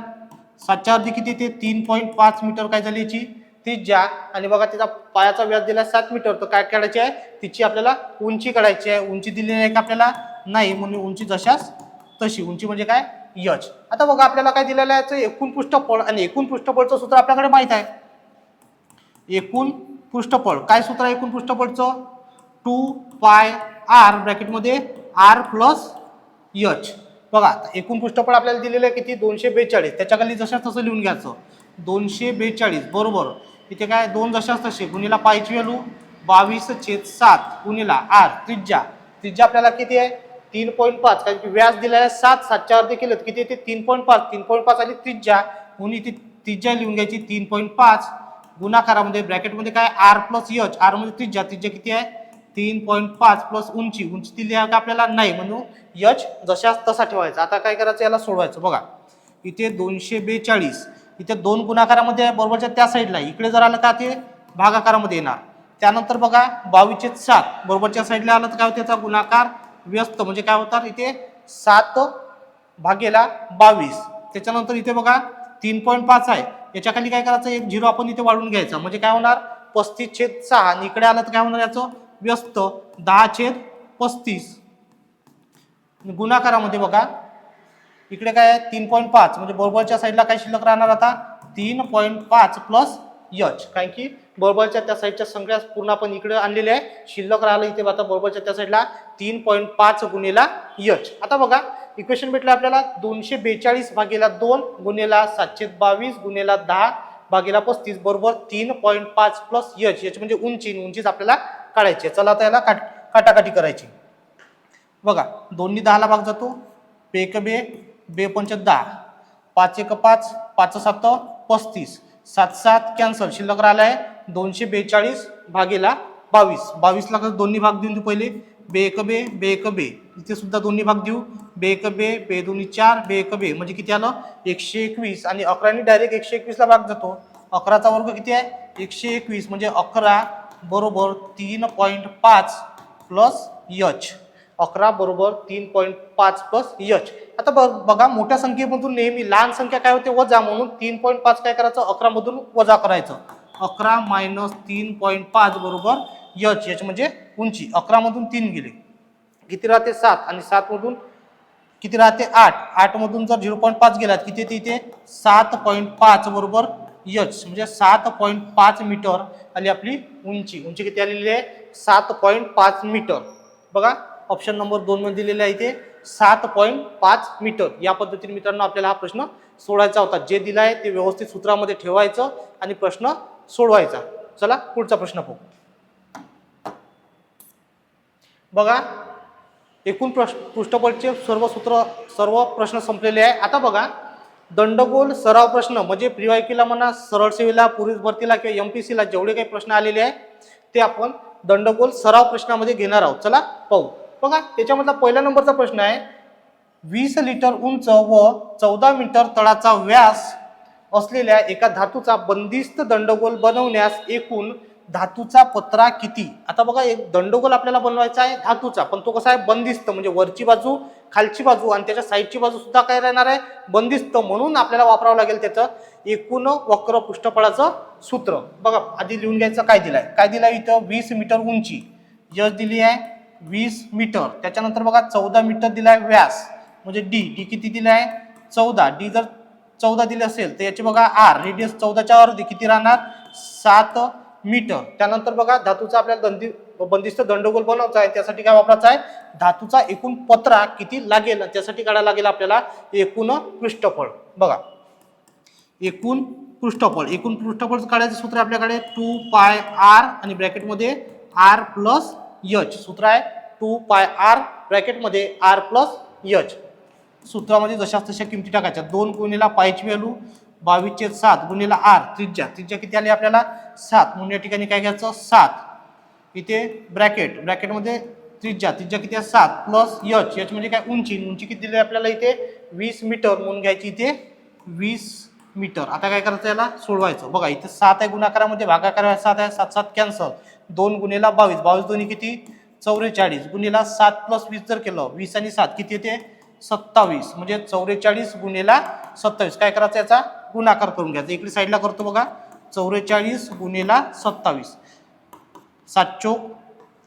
7च्या अर्धी किती ते 3.5 मीटर काय झाली याची त्रिज्या. आणि बघा तिचा पायाचा व्यास दिला 7 मीटर. तर काय काढायची आहे, तिची आपल्याला उंची काढायची आहे. उंची दिलेली आहे का आपल्याला? नाही, म्हणून उंची जशाच तशी. उंची म्हणजे काय? h. आता बघा आपल्याला काय दिलेलं आहे, एकूण पृष्ठफळ. आणि एकूण पृष्ठफळचं सूत्र आपल्याकडे माहित आहे. एकूण पृष्ठफळ काय सूत्र आहे एकूण पृष्ठफळचं? 2πr ब्रॅकेटमध्ये r plus h. बघा एकूण पृष्ठफळ आपल्याला दिलेलं आहे किती? 242. त्याच्या खाली जशाच तसं लिहून घ्यायचं. 242 बरोबर इथे काय 2 जशाच तसे गुणिला पायची व्हॅल्यू 22/7 गुणिला r त्रिज्या. त्रिज्या आपल्याला किती आहे? 3.5. कारण की व्यास दिलेला आहे 7. 7च्या अर्धे केलं किती येते? 3.5. 3.5 आणि त्रिज्या म्हणून इथे त्रिज्या लिहून घ्यायची 3.5 गुणाकारामध्ये ब्रॅकेटमध्ये काय r प्लस h. r म्हणजे त्रिज्या. त्रिज्या किती आहे? 3.5 प्लस उंची. उंची दिली आहे का आपल्याला? नाही, म्हणून h जशाच तसा ठेवायचा. आता काय करायचं, याला सोडवायचं. बघा इथे 242 इथे 2 गुणाकारामध्ये आहे, बरोबरच्या त्या साईडला. इकडे जर आलं का ते भागाकारामध्ये येणार. त्यानंतर बघा 22/7 बरोबरच्या साईडला आलं तर काय होतं, त्याचा गुणाकार व्यस्त म्हणजे काय होतात इथे 7/22. त्याच्यानंतर इथे बघा 3.5 आहे, याच्या खाली काय करायचं, एक 0 आपण इथे वाढून घ्यायचा. म्हणजे काय होणार 35/6. आणि इकडे आलं तर काय होणार याचं व्यस्त 10/35. गुणाकारामध्ये बघा इकडे काय 3.5 म्हणजे बरोबरच्या साईडला काय शिल्लक राहणार आता 3.5 प्लस h. कारण की बरोबरच्या त्या साईडच्या संख्या पूर्ण आपण इकडे आणलेल्या आहे. शिल्लक राहिलं इथे आता बरोबरच्या त्या साईडला 3.5 गुणिला h. आता बघा इक्वेशन भेटलं आपल्याला 242 भागीला 2 गुणिला 722 गुणिला 10 भागीला 35 बरोबर 3.5 प्लस h म्हणजे उंचीच आपल्याला काढायची. चला आता याला काटाकाटी करायची. बघा 2 नी 10 ला भाग जातो. बेक बे 2×5 10. 5×1 5, 5×7 35. 7 कॅन्सल. शिल्लक राहिला आहे 242 भागीला 22. 22 ला 2 नी भाग देऊन देऊ पहिले. बेक बे इथे सुद्धा 2 नी भाग देऊ. बेक बे 2 4 बेक बे म्हणजे किती आलं 121. आणि 11 नी डायरेक्ट 121 ला भाग जातो. 11चा वर्ग किती आहे 121 म्हणजे 11 बरोबर 3.5 प्लस h. 11 बरोबर 3.5 प्लस h. आता बघा मोठ्या संख्येमधून नेहमी लहान संख्या काय होते वजा, म्हणून 3.5 काय करायचं 11 मधून वजा करायचं. 11 मायनस 3.5 बरोबर h म्हणजे उंची. 11 मधून 3 गेले किती राहते 7. आणि 7 मधून किती राहते 8. 8 मधून जर 0.5 गेलात किती येते इथे 7.5 बरोबर h म्हणजे 7.5 मीटर आली आपली उंची. उंची किती आलेली आहे 7.5 मीटर. बघा ऑप्शन नंबर 2 मध्ये दिलेला आहे इथे 7.5 मीटर. या पद्धतीने मित्रांनो आपल्याला हा प्रश्न सोडवायचा होता. जे दिला आहे ते व्यवस्थित सूत्रामध्ये ठेवायचं आणि प्रश्न सोडवायचा. चला पुढचा प्रश्न पाहू. बघा एकूण पृष्ठफळचे सर्व प्रश्न संपलेले आहे. आता बघा दंडगोल सराव प्रश्न म्हणजे प्रीवायकीला म्हणा, सरळ सेवेला, पोलीस भरतीला किंवा MPSCला जेवढे काही प्रश्न आलेले आहे ते आपण दंडगोल सराव प्रश्नामध्ये घेणार आहोत. चला पाहू. बघा त्याच्यामधला पहिल्या नंबरचा प्रश्न आहे 20 लिटर उंच व 14 मीटर तळाचा व्यास असलेल्या एका धातूचा बंदिस्त दंडगोल बनवण्यास एकूण धातूचा पत्रा किती? आता बघा एक दंडगोल आपल्याला बनवायचा आहे धातूचा, पण तो कसा आहे बंदिस्त म्हणजे वरची बाजू, खालची बाजू आणि त्याच्या साईडची बाजू सुद्धा काय राहणार आहे बंदिस्त. म्हणून आपल्याला वापरावं लागेल त्याचं एकूण वक्र पृष्ठफळाचं सूत्र. बघा आधी लिहून घ्यायचं काय दिलंय इथं 20 मीटर उंची h दिली आहे 20 मीटर. त्याच्यानंतर बघा 14 मीटर दिलाय व्यास म्हणजे डी किती दिलाय 14. डी जर 14 दिले असेल तर याची बघा आर रेडियस 14च्या अर्धी किती राहणार 7 मीटर. त्यानंतर बघा धातूचा आपल्याला बंदिस्त दंडगोल बनवायचा आहे. त्यासाठी काय वापरायचं आहे धातूचा एकूण पत्रा किती लागेल त्यासाठी काढायला लागेल आपल्याला एकूण पृष्ठफळ. बघा एकूण पृष्ठफळ, एकूण पृष्ठफळ काढायचं सूत्र आपल्याकडे 2 पाय r आणि ब्रॅकेटमध्ये r प्लस h सूत्र आहे 2 पाय r ब्रॅकेटमध्ये r प्लस h. सूत्रामध्ये जशाच तशा किमती टाकायच्या. 2 गुणिला पायची व्हॅल्यू 22/7 गुणिला r त्रिज्या किती आली आपल्याला 7 म्हणून या ठिकाणी काय घ्यायचं 7 इथे ब्रॅकेटमध्ये त्रिज्या किती आहे 7 प्लस h म्हणजे काय उंची किती दिली आपल्याला इथे 20 मीटर म्हणून घ्यायची इथे 20 मीटर. आता काय करायचं याला सोडवायचं. बघा इथे 7 आहे गुणाकारामध्ये, भागाकार 7 आहे, 7 7 कॅन्सल. 2 गुणिला 22 दोन्ही किती 44 गुणिला 7 प्लस 20 जर केलं 20 आणि 7 किती येते 27 म्हणजे 44 गुणिला 27. काय करायचं याचा गुणाकार करून घ्यायचा. इकडे साईडला करतो बघा 44 गुणिला 27 7 चोक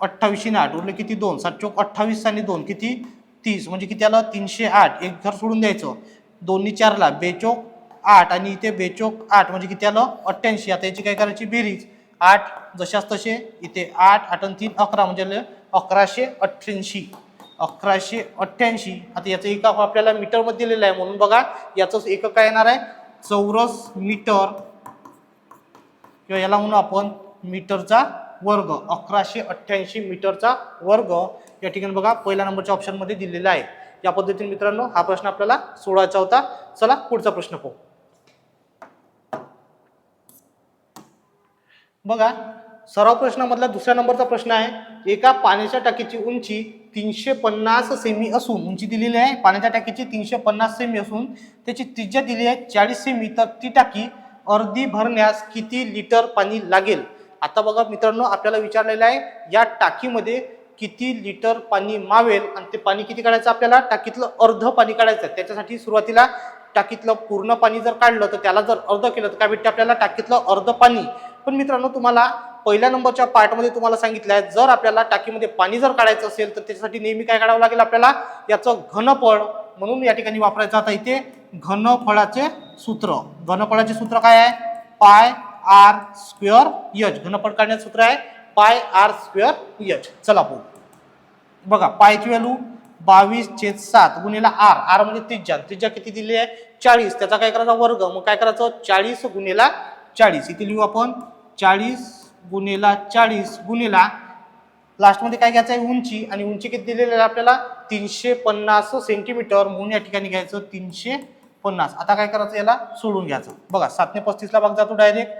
28 आणि 8 उरले किती 2 7 चोक 28 आणि 2 किती 30 म्हणजे किती आलं 308. एक घर सोडून द्यायचं 2 नी 4 ला बेचोक 8 आणि इथे बेचोक 8 म्हणजे किती आलं 88. आता याची काय करायची बेरीज 8 जशाच तसे इथे 8 8 आणि 3 11 म्हणजे 1188. आता याचं एकक आपल्याला मीटर मध्ये दिलेलं आहे म्हणून बघा याचं एकक काय येणार आहे चौरस मीटर किंवा याला म्हणून आपण मीटरचा वर्ग 1188 मीटरचा वर्ग या ठिकाणी बघा पहिल्या नंबरच्या ऑप्शन मध्ये दिलेला आहे. या पद्धतीने मित्रांनो हा प्रश्न आपल्याला सोडवायचा होता. चला पुढचा प्रश्न पाहू. बघा सराव प्रश्नामधला दुसऱ्या नंबरचा प्रश्न आहे. एका पाण्याच्या टाकीची उंची 350 सेमी असून उंची दिलेली आहे पाण्याच्या टाकीची 350 सेमी असून त्याची त्रिज्या दिली आहे 40 सेमी. तर ती टाकी अर्धी भरण्यास किती लिटर पाणी लागेल. आता बघा मित्रांनो आपल्याला विचारलेलं आहे या टाकीमध्ये किती लिटर पाणी मावेल आणि ते पाणी किती काढायचं आपल्याला टाकीतलं अर्ध पाणी काढायचं. त्याच्यासाठी सुरुवातीला टाकीतलं पूर्ण पाणी जर काढलं तर त्याला जर अर्ध केलं तर काय भेटते आपल्याला टाकीतलं अर्ध पाणी. पण मित्रांनो तुम्हाला पहिल्या नंबरच्या पार्टमध्ये तुम्हाला सांगितलं आहे जर आपल्याला टाकीमध्ये पाणी जर काढायचं असेल तर त्याच्यासाठी नेहमी काय काढावं लागेल आपल्याला याचं घनफळ म्हणून या ठिकाणी वापरायचं. आता इथे घनफळाचे सूत्र काय आहे पाय r स्क्वेअर h. घनफळ काढण्याचं सूत्र आहे पाय r स्क्वेअर h. चला पाहू. बघा पायची व्हॅल्यू 22/7 गुणिला r म्हणजे त्रिज्या किती दिली आहे 40 त्याचा काय करायचा वर्ग मग काय करायचं 40 गुणिला 40 इथे लिहू आपण 40 गुणिला 40 गुणिला लास्टमध्ये काय घ्यायचं आहे उंची आणि उंची किती दिलेली आहे आपल्याला 350 सेंटीमीटर म्हणून या ठिकाणी घ्यायचं 350. आता काय करायचं याला सोडून घ्यायचं. बघा 7 ने 35 ला भाग जातो डायरेक्ट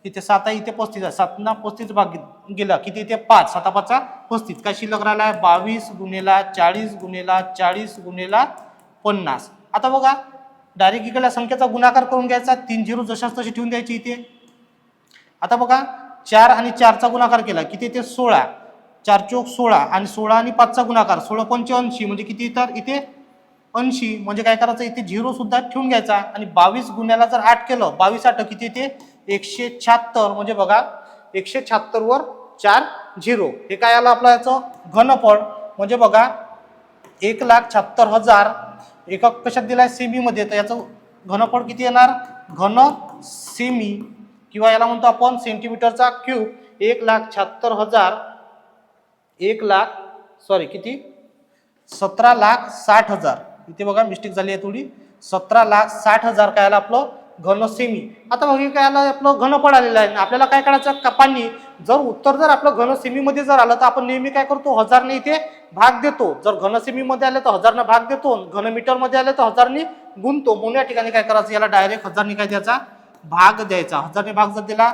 इथे 7 आहे इथे 35 आहे 7 ना 35 भाग गेला किती इथे 5 7 5 35 काय शिल्लक राहिला आहे 22 गुणिला 40 गुणिला 40 गुणिला 50. आता बघा डायरेक्ट इकडल्या संख्येचा गुणाकार करून घ्यायचा 3 0 जशाच तशी ठेवून द्यायची इथे. आता बघा 4 आणि 4 चा गुणाकार केला किती इथे 16 4 चोक 16 आणि 16 आणि 5 चा गुणाकार 16 पंचे 80 म्हणजे किती तर इथे 80 म्हणजे काय करायचं इथे 0 सुद्धा ठेवून घ्यायचा आणि 22 गुण्याला जर 8 केलं 22 8 किती इथे 176 म्हणजे बघा 176 वर 4 0 हे काय आलं आपलं याचं घनफळ म्हणजे बघा 1,76,000 एकक कशात दिलाय सेमी मध्ये तर याचं घनफळ किती येणार घन सेमी किंवा याला म्हणतो आपण सेंटीमीटरचा क्यूब 1,76,000 किती 17,60,000 इथे बघा मिस्टेक झाली आहे थोडी 17,60,000 काय आलं आपलं घन सेमी. आता बघा काय आलं आपलं घनफळ आलेलं आहे आपल्याला काय करायचं पाणी जर उत्तर जर आपलं घन सेमी मध्ये जर आलं तर आपण नेहमी काय करतो 1000 ने इथे भाग देतो. जर घन सेमी मध्ये आले तर 1000 ने भाग देतो घन मीटर मध्ये आले तर 1000 ने गुणतो म्हणून या ठिकाणी काय करायचं याला डायरेक्ट 1000 ने काय द्यायचा भाग द्यायचा. 1000 ने भाग जर दिला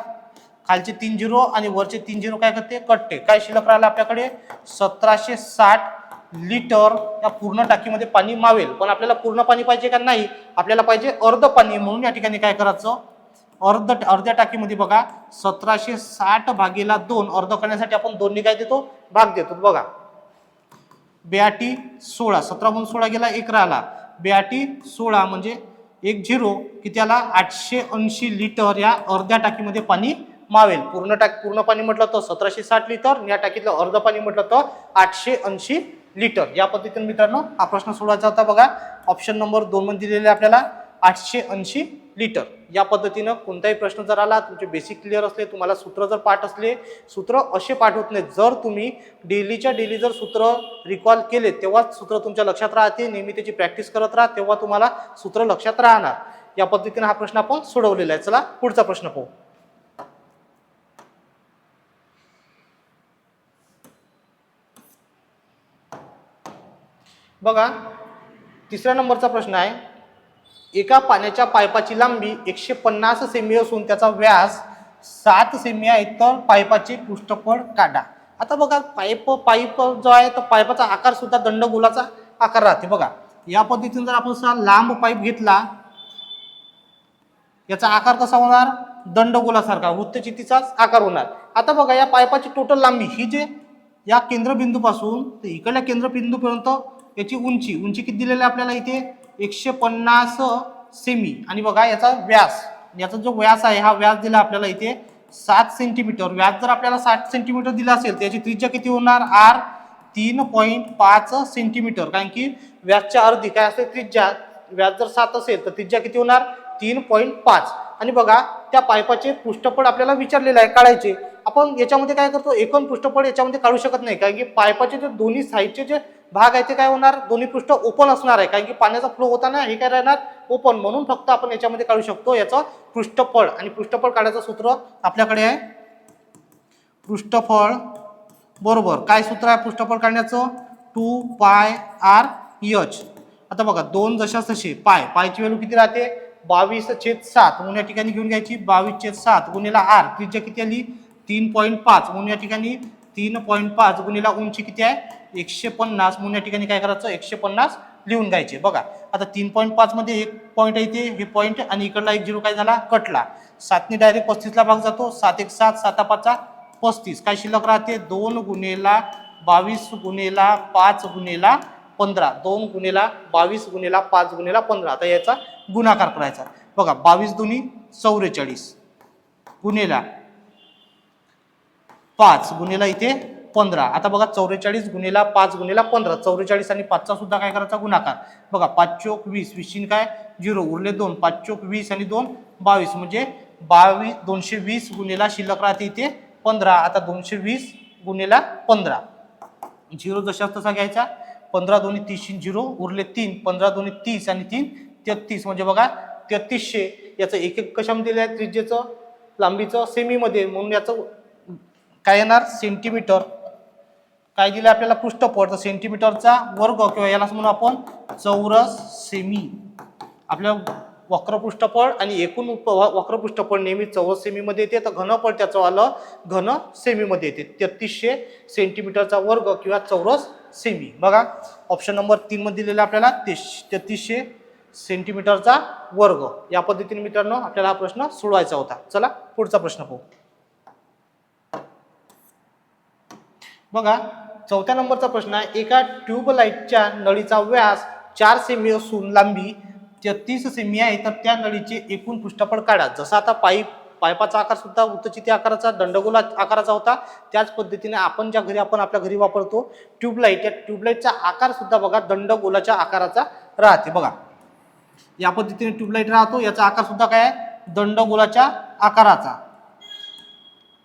खालचे 3 0 आणि वरचे 3 0 काय करते कटते काय शिल्लक राहिला आपल्याकडे 1760 लिटर या पूर्ण टाकीमध्ये पाणी मावेल. पण आपल्याला पूर्ण पाणी पाहिजे का नाही आपल्याला पाहिजे अर्ध पाणी म्हणून या ठिकाणी काय करायचं अर्ध्या टाकीमध्ये बघा 1760 भागीला 2 अर्ध करण्यासाठी आपण 2 ने काय देतो भाग देतो. बघा 82 16 17 म्हणून 16 गेला 1 राहिला 82 16 म्हणजे 1 0 किती आला 880 लिटर या अर्ध्या टाकीमध्ये पाणी मावेल. पूर्ण पाणी म्हटलं तर 1760 लिटर या टाकीतलं अर्ध पाणी म्हटलं तर 880 लिटर. या पद्धतीने मित्रांनो हा प्रश्न सोडवायचा होता. बघा ऑप्शन नंबर 2 मध्ये दिलेले आपल्याला 880 लिटर. या पद्धतीनं कोणताही प्रश्न जर आला तुमचे बेसिक क्लिअर असले तुम्हाला सूत्र जर पाठ असले सूत्र असे पाठ होत नाही जर तुम्ही डेलीच्या डेली जर सूत्र रिकॉल केले तेव्हाच सूत्र तुमच्या लक्षात राहते. नेहमी त्याची प्रॅक्टिस करत राहा तेव्हा तुम्हाला सूत्र लक्षात राहणार. या पद्धतीने हा प्रश्न आपण सोडवलेला आहे. चला पुढचा प्रश्न पाहू. बघा, तिसऱ्या नंबरचा प्रश्न आहे. एका पाण्याच्या पाईपाची लांबी 150 सेमी असून त्याचा व्यास 7 सेमी आहे, तर पाईपाचे पृष्ठफळ काढा. आता बघा, पाईप जो आहे तर पाईपाचा आकार सुद्धा दंडगोलाचा आकार राहते. बघा, या पद्धतीने जर आपण लांब पाईप घेतला, याचा आकार कसा होणार? दंडगोलासारखा, वृत्तचितीचाच आकार होणार. आता बघा, या पाईपाची टोटल लांबी ही जे या केंद्रबिंदूपासून ते इकडल्या केंद्रबिंदूपर्यंत याची उंची किती दिलेली आहे आपल्याला इथे? 150 सेमी. आणि बघा, याचा व्यास, याचा जो व्यास आहे हा व्यास दिला आपल्याला इथे 7 सेंटीमीटर. व्यास जर आपल्याला 60 सेंटीमीटर दिला असेल तर याची त्रिज्या किती होणार? R 3.5 centimetre. कारण की व्यासच्या अर्धी काय असते? त्रिज्या. व्यास जर 7 असेल तर त्रिज्या किती होणार? 3.5. आणि बघा, त्या पाईपाचे पृष्ठफळ आपल्याला विचारलेलं आहे, काढायचे. आपण याच्यामध्ये काय करतो? एकूण पृष्ठफळ याच्यामध्ये काढू शकत नाही, कारण की पाईपाचे जे दोन्ही साईडचे जे भाग आहे ते काय होणार? दोन्ही पृष्ठ ओपन असणार आहे, कारण की पाण्याचा फ्लो होताना हे काय राहणार? ओपन. म्हणून फक्त आपण याच्यामध्ये काढू शकतो याचं पृष्ठफळ. आणि पृष्ठफळ काढायचं सूत्र आपल्याकडे आहे. पृष्ठफळ बरोबर काय सूत्र आहे पृष्ठफळ काढण्याचं? 2πr/h. आता बघा, 2 जशास तसे पायची व्हॅल्यू किती राहते? 22/7 म्हणून या ठिकाणी घेऊन घ्यायची. 22/7 गुणिला आर, त्रिज्या किती आली? 3.5 म्हणून या ठिकाणी 3.5 गुणिला उंची किती आहे? 150 म्हणून या ठिकाणी काय करायचं? 150 लिहून घ्यायचे. बघा, आता 3.5 मध्ये एक पॉईंट आहे इथे, हे पॉईंट, आणि इकडला एक झिरो काय झाला? कटला. 7 ने डायरेक्ट 35 ला भाग जातो. 7 1 7, 7 5 35. काय शिल्लक राहते? 2 गुणिला 22 गुणिला 5 गुणिला 15. 2 गुणिला 22 गुणिला 5 गुणिला 15. आता याचा गुणाकार करायचा. बघा, 22 दुनी 44 गुणिला 5 गुणिला इथे 15. आता बघा, 44 गुणिला 5 गुणिला 15. 44 आणि 5 चा सुद्धा काय करायचा? गुणाकार. बघा, 5 चोक 20, 20 काय? 0, उरले 2. 5 चोक 20 आणि 2 22, म्हणजे 220 गुणिला शिल्लक राहते इथे 15. आता 220 गुणिला 15, 0 जशाच तसा घ्यायचा. 15 दोन्ही 30, 0 उरले 3. 15 दोन्ही 30 आणि 3 33, म्हणजे बघा 3300. याचं एक एक कशामध्ये दिलं आहे? त्रिज्येचं, लांबीचं सेमीमध्ये, म्हणून याचं काय येणार? सेंटीमीटर. काय दिलं आपल्याला? पृष्ठफळ. तर सेंटीमीटरचा वर्ग, किंवा याला म्हणून आपण चौरस सेमी. आपल्या वक्रपृष्ठफळ आणि एकूण वक्रपृष्ठफळ नेहमी चौरस सेमीमध्ये येते, तर घनफळ त्याचं आलं घन सेमीमध्ये येते. 3300 सेंटीमीटरचा वर्ग किंवा चौरस सेमी. बघा, ऑप्शन नंबर 3 मध्ये दिलेला आपल्याला 3300 सेंटीमीटरचा वर्ग. या पद्धतीने मित्रांनो आपल्याला हा प्रश्न सोडवायचा होता. चला पुढचा प्रश्न पाहू. बघा, 4थ्या नंबरचा प्रश्न आहे. एका ट्यूबलाईटच्या नळीचा व्यास 4 सेमी असून लांबी 33 सेमी आहे, तर त्या नळीचे एकूण पृष्ठफळ काढा. जसा आता पाईपाचा आकार सुद्धा वृत्तचिती आकाराचा, दंडगोल आकाराचा होता, त्याच पद्धतीने आपण आपल्या घरी वापरतो ट्यूबलाईट, या ट्यूबलाईटचा आकार सुद्धा बघा दंडगोलाच्या आकाराचा राहते. बघा, या पद्धतीने ट्यूबलाईट राहतो, याचा आकार सुद्धा काय आहे? दंडगोलाच्या आकाराचा.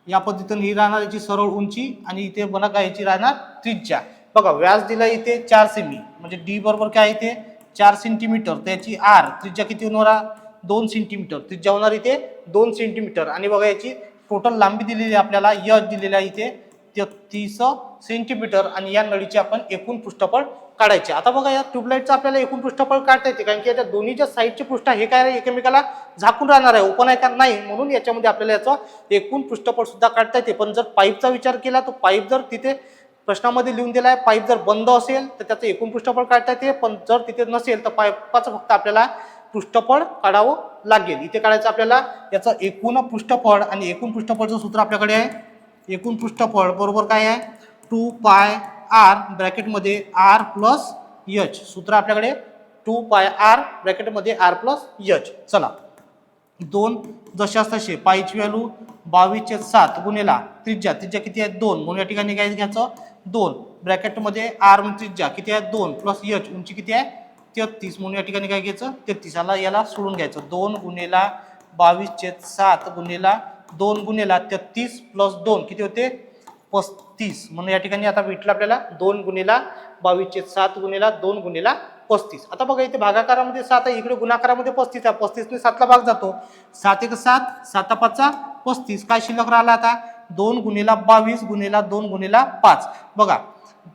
या पद्धतीने ही राहणार याची सरळ उंची, आणि इथे बघा काय याची राहणार? त्रिज्या. बघा, व्यास दिला इथे 4 सेमी, म्हणजे डी बरोबर काय इथे? 4 सेंटीमीटर. त्याची आर त्रिज्या किती होणार? 2 सेंटीमीटर. त्रिज्या होणार इथे 2 सेंटीमीटर. आणि बघा, याची टोटल लांबी दिलेली आपल्याला, एच दिलेली आहे इथे 33 सेंटीमीटर. आणि या नळीचे आपण एकूण पृष्ठफळ काढायचे. आता बघा, या ट्यूबलाईटचं आपल्याला एकूण पृष्ठफळ काढता येते, कारण की याच्या दोन्हीच्या साईडचे पृष्ठ हे काय एकमेकाला झाकून राहणार आहे, ओपन आहे का? नाही. म्हणून याच्यामध्ये आपल्याला याचं एकूण पृष्ठफळ सुद्धा काढता येते. पण जर पाईपचा विचार केला, तर पाईप जर तिथे प्रश्नामध्ये लिहून दिला आहे, पाईप जर बंद असेल तर त्याचं एकूण पृष्ठफळ काढता येते. पण जर तिथे नसेल तर पाईपाचं फक्त आपल्याला पृष्ठफळ काढावं लागेल. इथे काढायचं आपल्याला याचं एकूण पृष्ठफळ, आणि एकूण पृष्ठफळचं सूत्र आपल्याकडे आहे. एकूण पृष्ठफळ बरोबर काय आहे? 2πr ब्रॅकेटमध्ये r plus h. सूत्र आपल्याकडे 2πr ब्रॅकेटमध्ये r प्लस h. चला, 2 जशास तसे, पायची व्हॅल्यू 22/7 गुणिला त्रिज्या किती आहे? 2, म्हणून या ठिकाणी काय घ्यायचं? 2 ब्रॅकेटमध्ये r म्हणजे त्रिज्या किती आहे? 2 प्लस h, उंची किती आहे? 33, म्हणून या ठिकाणी काय घ्यायचं? 33. याला सोडून घ्यायचं. 2 गुणिला 22/7 गुणिला 2 गुणिला 33 प्लस 2 किती होते? 35 म्हणून या ठिकाणी आता भेटलं आपल्याला 2 गुणिला 22 7 गुणिला 2 गुणिला 35. आता बघा इथे भागाकारामध्ये 7 आहे, इकडे गुणाकारामध्ये 35 आहे. 35 ने 7 ला भाग जातो. 7 1 7 7 5 35. काय शिल्लक राहिला आता 2 गुणिला 22 गुणिला 2 गुणिला 5. बघा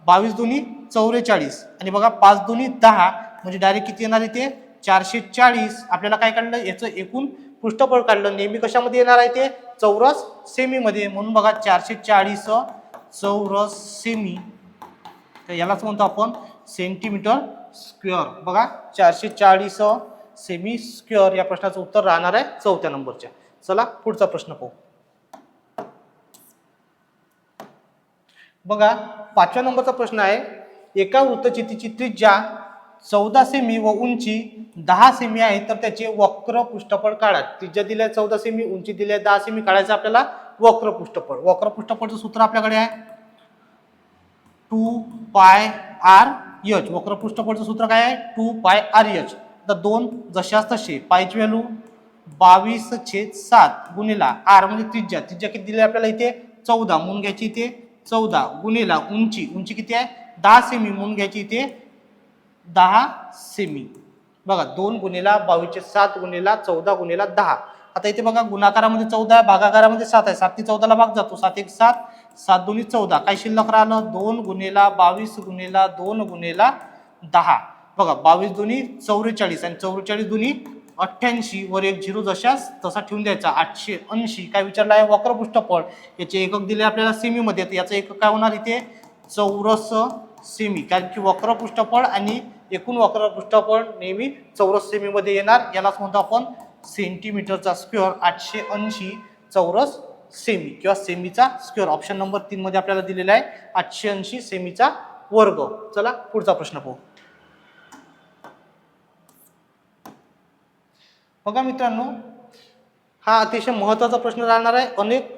22 दुनी 44 आणि बघा 5 दुनी 10 म्हणजे डायरेक्ट किती येणार इथे 440. आपल्याला काय काढलं याचं एकूण पृष्ठफळ काढलं. नेहमी कशामध्ये येणार आहे ते चौरस सेमी मध्ये, म्हणून बघा 440 चौरस सेमी, तर यालाच म्हणतो आपण सेंटीमीटर स्क्वेअर. बघा 440 सेमी स्क्वेअर या प्रश्नाचं उत्तर राहणार आहे 4थ्या नंबरच्या. चला पुढचा प्रश्न पाहू. बघा 5व्या नंबरचा प्रश्न आहे. एका वृत्तचित्राची त्रिज्या 14 सेमी व उंची 10 सेमी आहे, तर त्याचे वक्र पृष्ठफळ काढा. त्रिज्या दिल्या 14 सेमी, उंची दिल्या 10 सेमी, काढायचं आपल्याला वक्र पृष्ठफळ. वक्र पृष्ठफळचं सूत्र आपल्याकडे आहे 2 पाय आर एच. वक्र पृष्ठफळचं सूत्र काय आहे 2 पाय आर एच. तर 2 जशाच तसे, पायची व्हॅल्यू 22/7 गुणिला आर म्हणजे त्रिज्या. त्रिज्या किती दिली आपल्याला इथे 14 म्हणून घ्यायची इथे 14 गुणिला उंची, उंची किती आहे 10 सेमी म्हणून घ्यायची इथे 10 सेमी. बघा 2 गुणिला 22/7 गुणिला 14 गुणिला 10. आता इथे बघा गुणाकारामध्ये 14 आहे, भागाकारामध्ये 7 आहे. 7 ने 14 ला भाग जातो. 7 1 7 7 2 14. काय शिल्लक राहिलं 2 गुणिला 22 गुणिला 2 गुणिला 10. बघा 22 दुनी 44 आणि 44 दुनी 88 वर एक 0 जशाच तसा ठेवून द्यायचा 880. काय विचारलं आहे वक्र पृष्ठफळ. याचे एकक दिले आपल्याला सेमी मध्ये, तर याचं एकक काय होणार इथे चौरस सेमी, कारण की वक्र पृष्ठफळ आणि एकूण वक्र पृष्ठफळ नेहमी चौरस सेमी मध्ये येणार. यालाच म्हणतो आपण सेंटीमीटरचा स्क्वेअर. 880 चौरस सेमी किंवा सेमीचा स्क्वेअर. ऑप्शन नंबर 3 मध्ये आपल्याला दिलेला आहे 880 सेमीचा वर्ग. चला पुढचा प्रश्न पाहू. बघा मित्रांनो, हा अतिशय महत्त्वाचा प्रश्न राहणार आहे. अनेक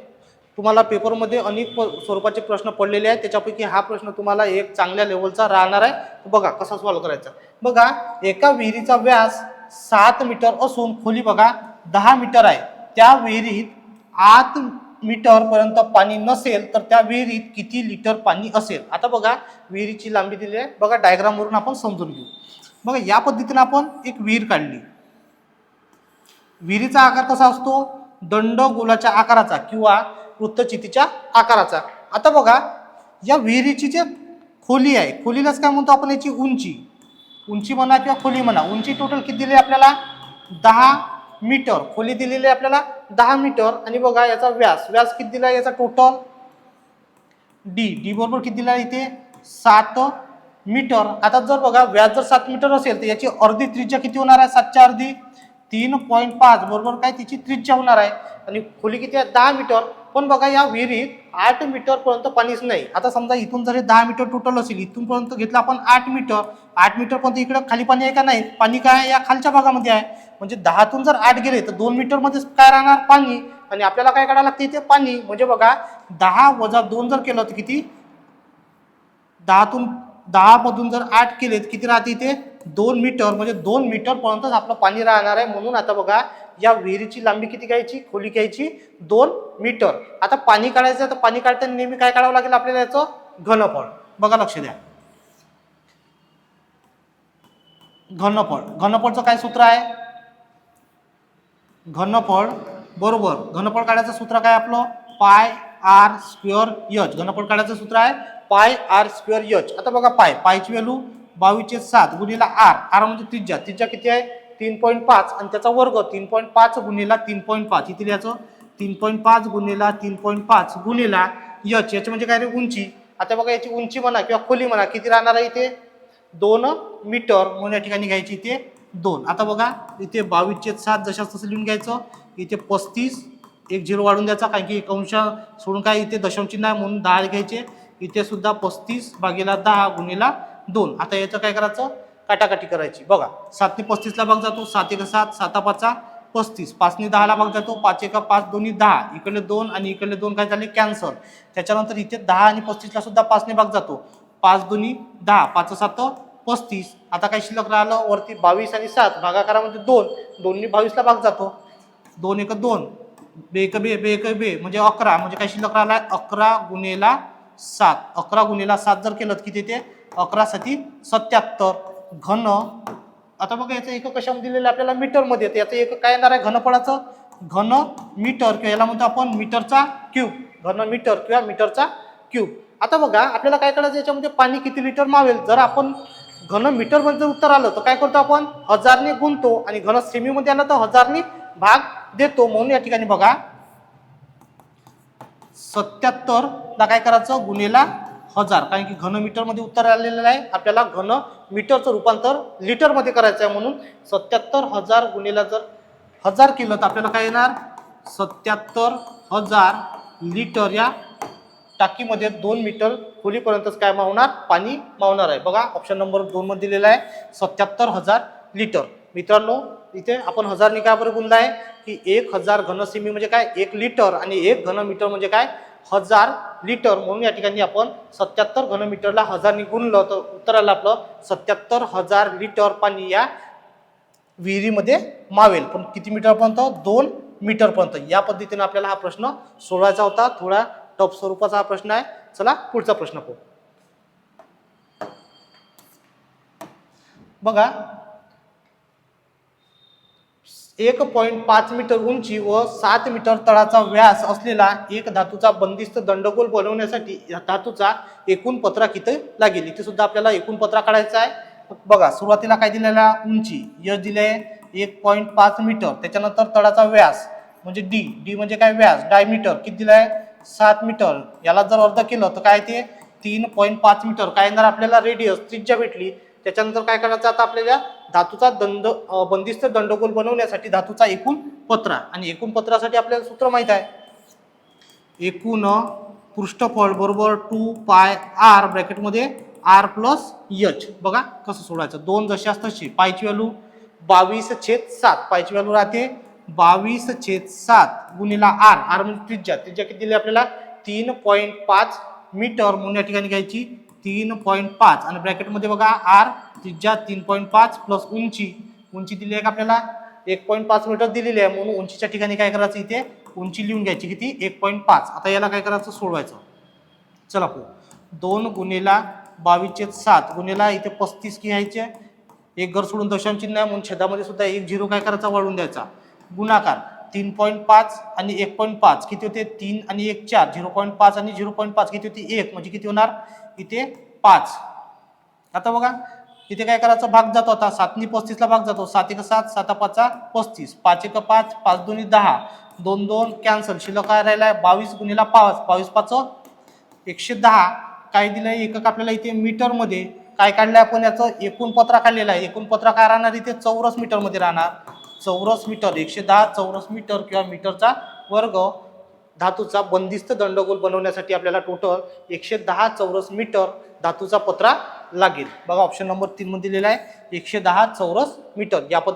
तुम्हाला पेपरमध्ये अनेक स्वरूपाचे प्रश्न पडलेले आहेत, त्याच्यापैकी हा प्रश्न तुम्हाला एक चांगल्या लेवलचा राहणार आहे. बघा कसा सॉल्व्ह करायचा. बघा एका विहिरीचा व्यास 7 मीटर असून खोली बघा 10 मीटर आहे. त्या विहिरीत 8 मीटर पर्यंत पाणी नसेल तर त्या विहिरीत किती लिटर पाणी असेल. आता बघा विहिरीची लांबी दिली आहे, बघा डायग्राम वरून आपण समजून घेऊ. बघा या पद्धतीने आपण एक विहीर काढली. विहिरीचा आकार कसा असतो दंडगोलाच्या आकाराचा किंवा वृत्तचितीच्या आकाराचा. आता बघा या विहिरीची जे खोली आहे, खोलीलाच काय म्हणतो आपण याची उंची. उंची म्हणा किंवा खोली म्हणा. उंची टोटल किती दिली आपल्याला 10 मीटर. खोली दिलेली आहे आपल्याला 10 मीटर. आणि बघा याचा व्यास, व्यास किती दिला याचा टोटल डी बरोबर किती दिला इथे 7 मीटर. आता जर बघा व्यास जर 7 मीटर असेल तर याची अर्धी त्रिज्या किती होणार आहे 7च्या अर्धी 3.5 बरोबर काय तिची त्रिज्या होणार आहे. आणि खोली किती आहे 10 मीटर. पण बघा या विहिरीत 8 मीटर पर्यंत पाणीच नाही. आता समजा इथून जर 10 मीटर टोटल असेल, इथून पर्यंत घेतलं आपण 8 मीटर. 8 मीटर पर्यंत इकडे खाली पाणी आहे का नाही, पाणी काय आहे या खालच्या भागामध्ये आहे. म्हणजे 10तून जर 8 गेले तर 2 मीटर मध्ये काय राहणार पाणी. आणि आपल्याला काय करायला लागते इथे पाणी. म्हणजे बघा 10 वजा 2 जर केलं तर किती 10 मधून जर 8 केले तर किती राहते इथे 2 मीटर. म्हणजे 2 मीटर पर्यंतच आपलं पाणी राहणार आहे. म्हणून आता बघा या विहिरीची लांबी किती घ्यायची, खोली घ्यायची 2 मीटर. आता पाणी काढायचं तर पाणी काढताना नेहमी काय काढावं लागेल आपल्याला याचं घनफळ. बघा लक्ष द्या. घनफळचं काय सूत्र आहे घनफळ बरोबर घनफळ काढायचं सूत्र काय आपलं पाय आर स्क्वेअर एच. घनफळ काढायचं सूत्र आहे पाय आर स्क्वेअर एच. आता बघा पायची व्हॅल्यू 22/7 गुणिला आर म्हणजे त्रिज्या किती आहे 3.5 आणि त्याचा वर्ग 3.5 गुणिला 3.5 इथे याचं 3.5 गुणिला 3.5 गुणिला एच म्हणजे काय रे उंची. आता बघा याची उंची म्हणा किंवा खोली म्हणा किती राहणार आहे इथे 2 मीटर म्हणून या ठिकाणी घ्यायची इथे 2. आता बघा इथे 22/7 जशाच तसं लिहून घ्यायचं. इथे 35 एक 0 वाढून द्यायचा कारण की एक अंश सोडून काय इथे दशम चिन्ह आहे म्हणून 10 घ्यायचे. इथे सुद्धा 35/10 गुणिला 2. आता याचं काय करायचं काटाकाटी करायची. बघा 7 ने 35 ला भाग जातो. 7 1 7 7 5 35. 5 ने 10 ला भाग जातो. 5 1 5 2 10. इकडले 2 आणि इकडले 2 काय झाले कॅन्सल. त्याच्यानंतर इथे 10 आणि 35 ला सुद्धा 5 ने भाग जातो. 5 2 10 5 7 35. आता काय शिल्लक राहिलं वरती 22 आणि 7 भागाकारामध्ये 2 ने 22 ला भाग जातो. 2 1 2 बेक बे बेक बे म्हणजे 11 म्हणजे काय शिल्लक राहिला 11 गुणेला 7. 11 गुणेला 7 जर केलं तर किती येते 11 7 77 घन. आता बघा याचं एकक कशामध्ये दिलेलं आपल्याला मीटरमध्ये येते. याचं एकक काय येणार आहे घनफळाचं घन मीटर किंवा याला म्हणतो आपण मीटरचा क्यूब. घन मीटर किंवा मीटरचा क्यूब. आता बघा आपल्याला काय करायचं याच्यामध्ये पाणी किती लिटर मावेल. जर आपण घन मीटर मध्ये जर उत्तर आलं तर काय करतो आपण 1000 ने गुणतो आणि घन सेमी मध्ये आलं तर 1000 ने भाग देतो. म्हणून या ठिकाणी बघा 77 ला काय करायचं गुणेला 1000 कारण की घन मीटर मध्ये उत्तर आलेलं आहे. आपल्याला घन मीटरचं रूपांतर लिटर मध्ये करायचं आहे म्हणून 77,000 गुणेला जर 1000 केलं तर आपल्याला काय येणार 77,000 लिटर. या टाकीमध्ये 2 मीटर खोलीपर्यंतच काय मावणार पाणी मावणार आहे. बघा ऑप्शन नंबर 2 मध्ये दिलेला आहे 77,000 लिटर. मित्रांनो इथे आपण 1000 ने काय बरं गुणला आहे की 1000 घनसेमी म्हणजे काय 1 लिटर आणि 1 घन मीटर म्हणजे काय 1000 लिटर. म्हणून या ठिकाणी आपण 77 घन मीटरला 1000 ने गुणलं तर उत्तर आलं आपलं 77,000 लिटर पाणी या विहिरीमध्ये मावेल. पण किती मीटरपर्यंत 2 मीटरपर्यंत. या पद्धतीने आपल्याला हा प्रश्न सोडवायचा होता. थोडा टफ स्वरूपाचा हा प्रश्न आहे. चला पुढचा प्रश्न पाहू. बघा 1.5 मीटर उंची व 7 मीटर तळाचा व्यास असलेला एक धातूचा बंदिस्त दंडगोल बनवण्यासाठी धातूचा एकूण पत्रा किती लागेल. इथे सुद्धा आपल्याला एकूण पत्रा काढायचा आहे. बघा सुरुवातीला काय दिलेला उंची यश दिले 1.5 मीटर. त्याच्यानंतर तळाचा व्यास म्हणजे डी म्हणजे काय व्यास डायमीटर किती दिलाय 7 मीटर. याला जर अर्ध केलं तर काय ते 3.5 मीटर. काय येणार आपल्याला रेडियस त्रिज्या भेटली. त्याच्यानंतर काय करायचं आता आपल्याला धातूचा बंदिस्त दंडगोल बनवण्यासाठी धातूचा एकूण पत्रा. आणि एकूण पत्रासाठी आपल्याला सूत्र माहित आहे एकूण पृष्ठफळ बरोबर 2 पाय r ब्रॅकेटमध्ये r प्लस h. बघा कसं सोडायचं 2 जशी असतं तशी. पायची व्हॅल्यू 22/7. पायची व्हॅल्यू राहते 22/7 गुणिला r म्हणजे त्रिज्या. त्रिज्या किती दिली आपल्याला 3.5 मीटर. म्हणून या ठिकाणी घ्यायची 3.5 आणि ब्रॅकेटमध्ये बघा r त्रिज्या 3.5 प्लस उंची दिली आहे का आपल्याला 1.5 मीटर दिलेली आहे. म्हणून उंचीच्या ठिकाणी काय करायचं इथे उंची लिहून घ्यायची किती 1.5. आता याला काय करायचं सोडवायचं. चला 2 गुणिला 22/7 गुणिला इथे 35 घ्यायचे. एक घर सोडून दशांश चिन्ह आहे म्हणून छेदामध्ये सुद्धा एक झिरो काय करायचा वाढवून द्यायचा. गुणाकार 3.5 आणि 1.5 किती होते 3 आणि 1 4. 0.5 आणि 0.5 किती होती 1 म्हणजे किती होणार इथे 5. आता बघा इथे काय करायचं भाग जातो. आता 7 ने 35 ला भाग जातो. 7 1 7 7 5 35 5 1 5 5 2 10 2 2 कॅन्सल. शिल्लक काय राहिलाय 22 गुणिला 5 22 5 110. काय दिलंय एकक आपल्याला इथे मीटर मध्ये काय काढलंय आपण याचं एकूण पत्रा काढलेला आहे. एकूण पत्रा काय राहणार इथे चौरस मीटर मध्ये राहणार. चौरस मीटर 110 चौरस मीटर किंवा मीटरचा वर्ग. धातूचा बंदिस्त दंडगोल बनवण्यासाठी आपल्याला टोटल 110 चौरस मीटर धातूचा पत्रा लागेल. बघा ऑप्शन नंबर 3 मध्ये दिलेला आहे 110 चौरस मीटर. या